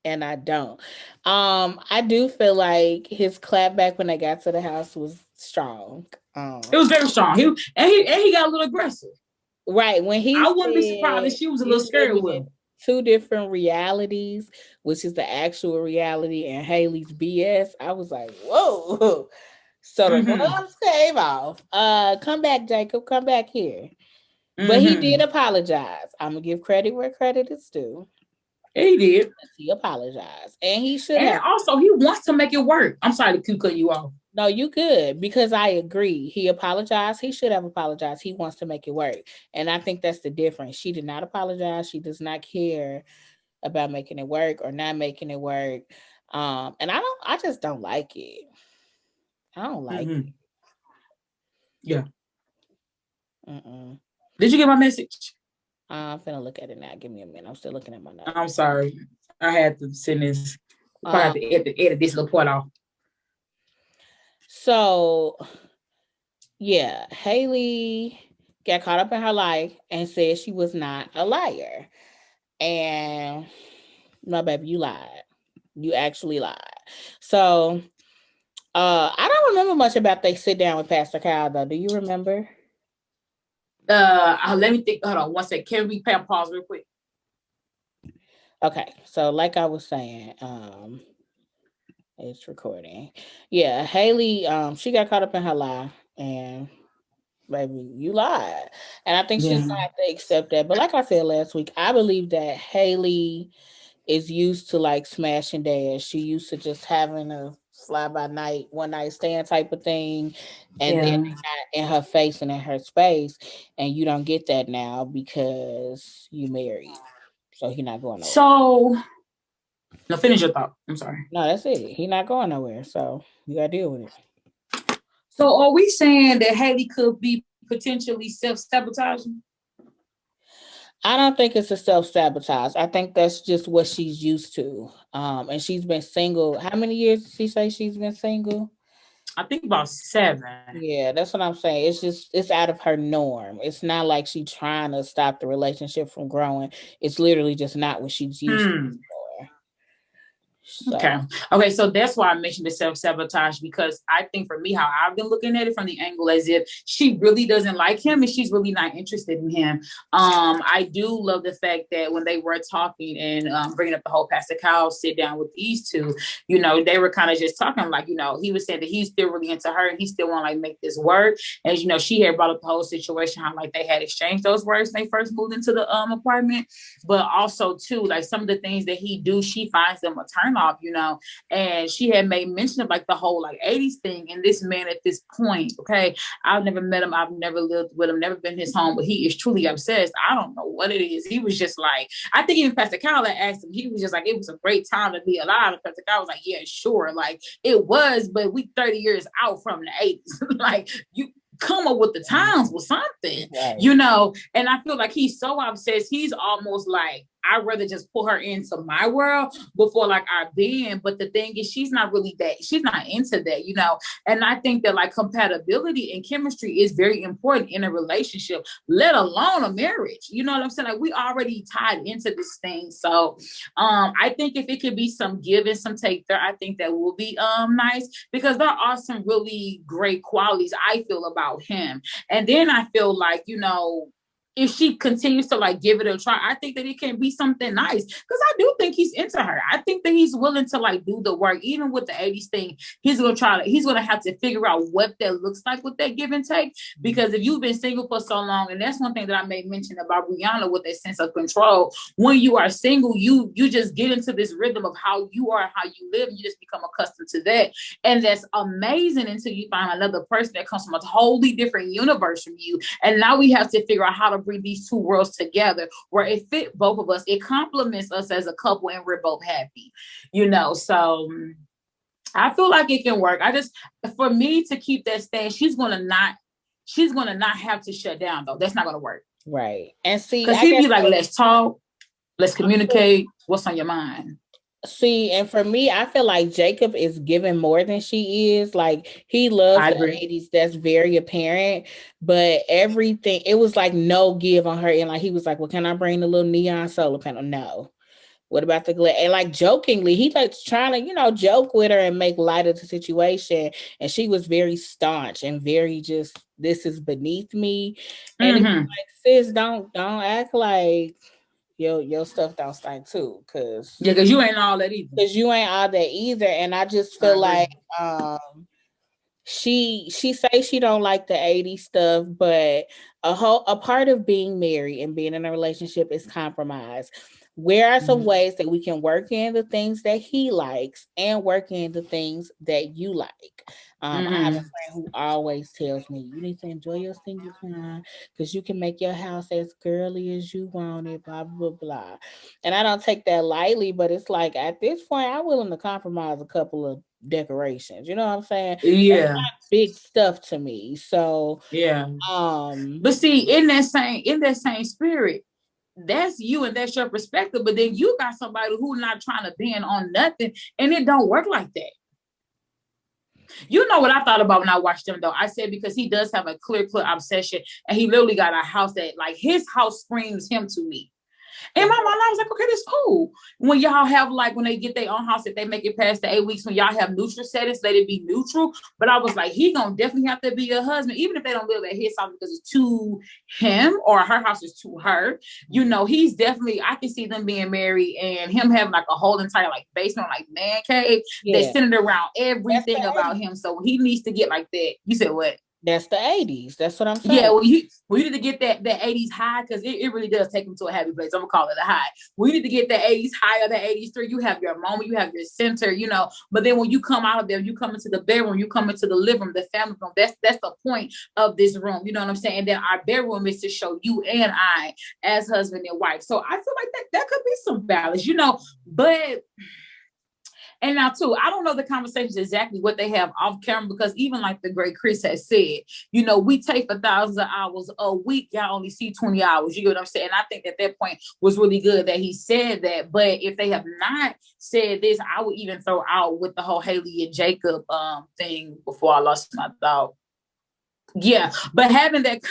And I don't. I do feel like his clap back when they got to the house was strong. It was very strong. He got a little aggressive. Right. When I wouldn't be surprised if she was a little scared with him. Two different realities, which is the actual reality and Haley's BS. I was like, whoa. So the gloves came off. Come back, Jacob. Come back here. But he did apologize. I'm gonna give credit where credit is due. He did. He apologized. And he should have. Also, he wants to make it work. I'm sorry to cut you off. No, you could, because I agree. He apologized. He should have apologized. He wants to make it work. And I think that's the difference. She did not apologize. She does not care about making it work or not making it work. And I just don't like it. I don't like it. Yeah. Did you get my message? I'm finna look at it now. Give me a minute. I'm still looking at my notes. I'm sorry. I had to send this. I had to edit this little part off. So, yeah, Haley got caught up in her life and said she was not a liar. And no, baby, you lied. You actually lied. So, I don't remember much about they sit down with Pastor Kyle, though. Do you remember? Let me think. Hold on one second. Can we pause real quick? Okay, so like I was saying, it's recording. Yeah, Haley, she got caught up in her lie, and baby, you lied. And I think she's gonna have to accept that. But like I said last week, I believe that Haley is used to like smash and dash. She used to just having a fly by night, one night stand type of thing, and then not in her face and in her space. And you don't get that now because you married. So he's not going nowhere. So, now finish your thought. I'm sorry. No, that's it. He's not going nowhere. So you gotta deal with it. So are we saying that Haley could be potentially self-sabotaging? I don't think it's a self-sabotage. I think that's just what she's used to. And she's been single. How many years did she say she's been single? I think about 7. Yeah, that's what I'm saying. It's out of her norm. It's not like she's trying to stop the relationship from growing. It's literally just not what she's used to before. Okay. Okay. So that's why I mentioned the self-sabotage, because I think for me, how I've been looking at it from the angle as if she really doesn't like him and she's really not interested in him. I do love the fact that when they were talking and bringing up the whole Pastor Kyle sit down with these two, you know, they were kind of just talking like, you know, he was saying that he's still really into her and he still want to like make this work. As you know, she had brought up the whole situation, how like they had exchanged those words when they first moved into the apartment, but also too, like some of the things that he do, she finds them a turn off, you know, and she had made mention of like the whole like 80s thing. And this man at this point, okay, I've never met him, I've never lived with him, never been in his home, but he is truly obsessed. I don't know what it is. He was just like, I think even Pastor Kyle had asked him, he was just like, it was a great time to be alive. And Pastor Kyle was like, yeah, sure, like it was, but we 30 years out from the 80s. Like you come up with the times with something, right, you know. And I feel like he's so obsessed, he's almost like, I'd rather just pull her into my world before like our being. But the thing is, she's not really that, she's not into that, you know. And I think that like compatibility and chemistry is very important in a relationship, let alone a marriage. You know what I'm saying? Like we already tied into this thing. So I think if it could be some give and some take there, I think that will be nice, because there are some really great qualities I feel about him. And then I feel like, you know, if she continues to like give it a try, I think that it can be something nice, because I do think he's into her. I think that he's willing to like do the work, even with the 80s thing. He's going to have to figure out what that looks like with that give and take, because if you've been single for so long, and that's one thing that I made mention about Brianna with that sense of control, when you are single, you just get into this rhythm of how you are, how you live, and you just become accustomed to that. And that's amazing until you find another person that comes from a totally different universe from you. And now we have to figure out how to bring these two worlds together where it fit both of us, it complements us as a couple, and we're both happy, you know. So I feel like it can work. I just, for me to keep that stance, she's gonna not have to shut down though. That's not gonna work, right? And see, because he'd be like, let's talk, let's communicate, what's on your mind. See, and for me, I feel like Jacob is giving more than she is. Like he loves the 80s. That's very apparent. But everything, it was like no give on her. And like he was like, well, can I bring the little neon solar panel? No. What about the glare? And like jokingly, he like trying to, you know, joke with her and make light of the situation. And she was very staunch and very just, this is beneath me. And it was like, sis, don't act like your stuff don't stink too, because you ain't all that either. Because you ain't all that either. And I just feel like she say she don't like the 80s stuff, but a part of being married and being in a relationship is compromise. Where are some ways that we can work in the things that he likes and work in the things that you like? I have a friend who always tells me, you need to enjoy your single time because you can make your house as girly as you want it, blah, blah, blah. And I don't take that lightly, but it's like at this point, I'm willing to compromise a couple of decorations. You know what I'm saying? Yeah. It's not big stuff to me. So yeah. But see, in that same spirit, that's you and that's your perspective. But then you got somebody who's not trying to bend on nothing, and it don't work like that. You know what I thought about when I watched him though? I said, because he does have a clear obsession, and he literally got a house that like his house screams him to me. And my mom, I was like, okay, that's cool. When y'all have like, when they get their own house, if they make it past the 8 weeks, when y'all have neutral settings, let it be neutral. But I was like, he gonna definitely have to be a husband, even if they don't live at his house because it's to him or her house is to her. You know, he's definitely, I can see them being married and him having like a whole entire like basement, like man cave. Yeah. They centered around everything about him. So he needs to get like that. You said what? That's the 80s. That's what I'm saying. Yeah, well, you need to get that 80s high, because it really does take them to a happy place. I'm gonna call it a high. We need to get the 80s high or the 80s through. You have your moment, you have your center, you know. But then when you come out of there, you come into the bedroom, you come into the living room, the family room. That's the point of this room. You know what I'm saying? And then our bedroom is to show you and I as husband and wife. So I feel like that could be some balance, you know. But And now too, I don't know the conversations exactly what they have off camera, because even like the great Chris has said, you know, we take for thousands of hours a week. Y'all only see 20 hours. You get what I'm saying? I think that point was really good that he said that. But if they have not said this, I would even throw out with the whole Haley and Jacob thing before I lost my thought. Yeah, but having that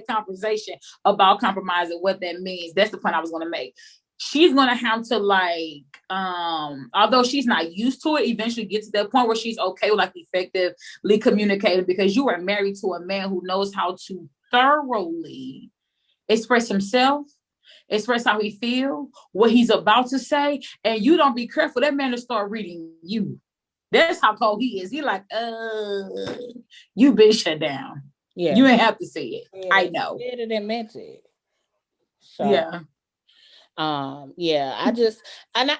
conversation about compromising, what that means, that's the point I was going to make. She's going to have to, like, although she's not used to it, eventually get to that point where she's okay with, like, effectively communicating, because you are married to a man who knows how to thoroughly express himself, express how he feels, what he's about to say, and you don't be careful, that man will start reading you. That's how cold he is. He like, you been shut down. Yeah. You ain't have to say it. Yeah, I know. He did it and meant it. So, yeah.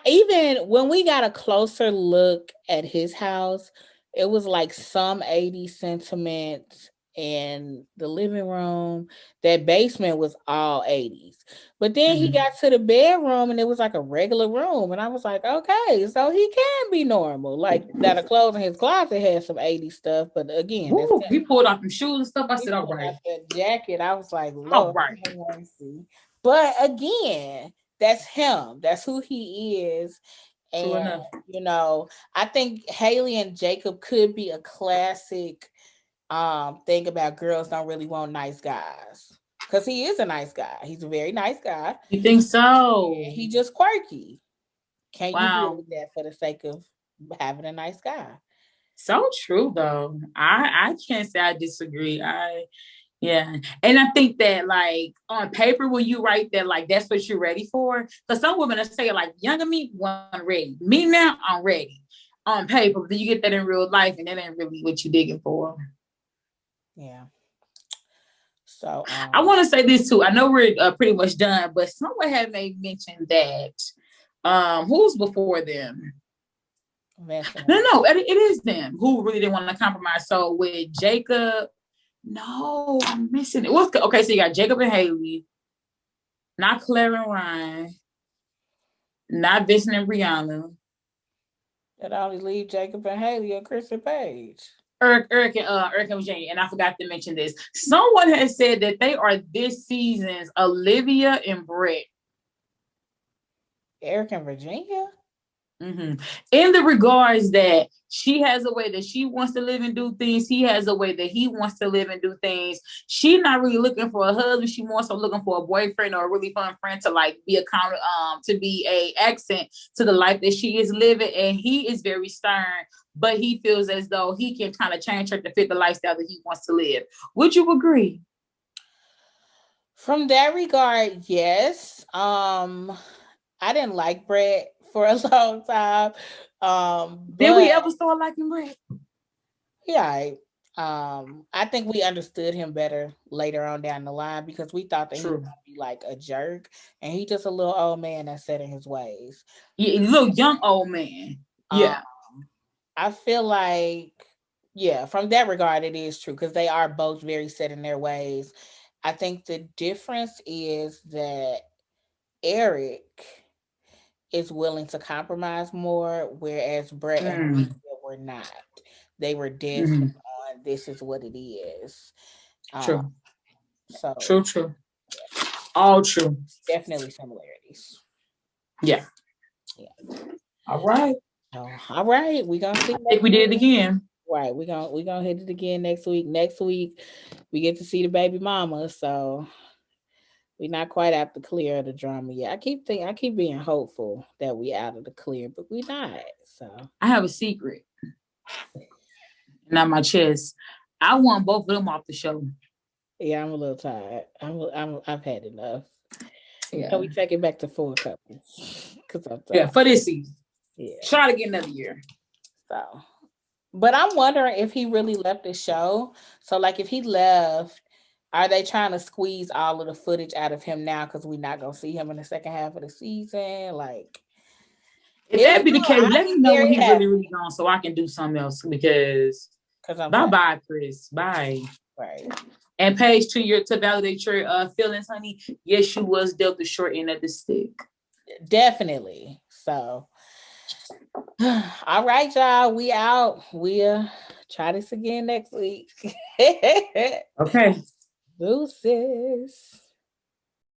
Even when we got a closer look at his house, it was like some 80s sentiments in the living room. That basement was all 80s. But then he got to the bedroom and it was like a regular room. And I was like, okay, so he can be normal. Like that, a clothes in his closet had some 80s stuff. But again, he pulled off some shoes and stuff. I said, all right. That jacket, I was like, Lord, I want to see. But again, that's him. That's who he is. And, you know, I think Haley and Jacob could be a classic thing about girls don't really want nice guys. Because he is a nice guy. He's a very nice guy. You think so? He just quirky. Can you deal with that for the sake of having a nice guy? So true, though. I can't say I disagree. Yeah. And I think that, like, on paper, when you write that, like, that's what you're ready for. Because some women are saying, like, younger me, wasn't ready. Me now, I'm ready. On paper, but then you get that in real life, and that ain't really what you're digging for. Yeah. So I want to say this too. I know we're pretty much done, but someone had made mention that who's before them? No, it is them who really didn't want to compromise. So with Jacob, no, I'm missing it. Okay, so you got Jacob and Haley, not Claire and Ryan, not Vincent and Brianna. That always leave Jacob and Haley or Chris and Paige. Eric and Virginia, and I forgot to mention this. Someone has said that they are this season's Olivia and Brett. Eric and Virginia? Mm-hmm. In the regards that she has a way that she wants to live and do things, he has a way that he wants to live and do things. She's not really looking for a husband. She more so looking for a boyfriend or a really fun friend to, like, be to be a accent to the life that she is living. And he is very stern, but he feels as though he can kind of change her to fit the lifestyle that he wants to live. Would you agree? From that regard, yes. I didn't like Brett for a long time. Did we ever start liking Brett? Yeah. I think we understood him better later on down the line, because we thought that he would be like a jerk, and he just a little old man that's set in his ways. Yeah, a little young old man. Yeah. I feel like, from that regard, it is true, because they are both very set in their ways. I think the difference is that Eric is willing to compromise more, whereas Brett and Olivia were not. They were dead on this is what it is. True. So true. All true. Definitely similarities. Yeah. All right. All right. We're gonna see. I think we did it again. Right. We're gonna hit it again next week. Next week we get to see the baby mama. So we're not quite out the clear of the drama yet. I keep being hopeful that we out of the clear, but we're not. So I have a secret. Not my chest. I want both of them off the show. Yeah, I'm a little tired. I've had enough. Yeah. Can we take it back to 4 couples? For this season. Yeah. Try to get another year. So, but I'm wondering if he really left the show. So, like, if he left, are they trying to squeeze all of the footage out of him now because we're not gonna see him in the second half of the season? Like, if that be the case, let me know when he's really gone so I can do something else, because bye, Chris. Bye. Right. And Paige, to validate your feelings, honey, yes, you was dealt the short end of the stick. Definitely. So All right, y'all. We out. We'll try this again next week. Okay. Deuces.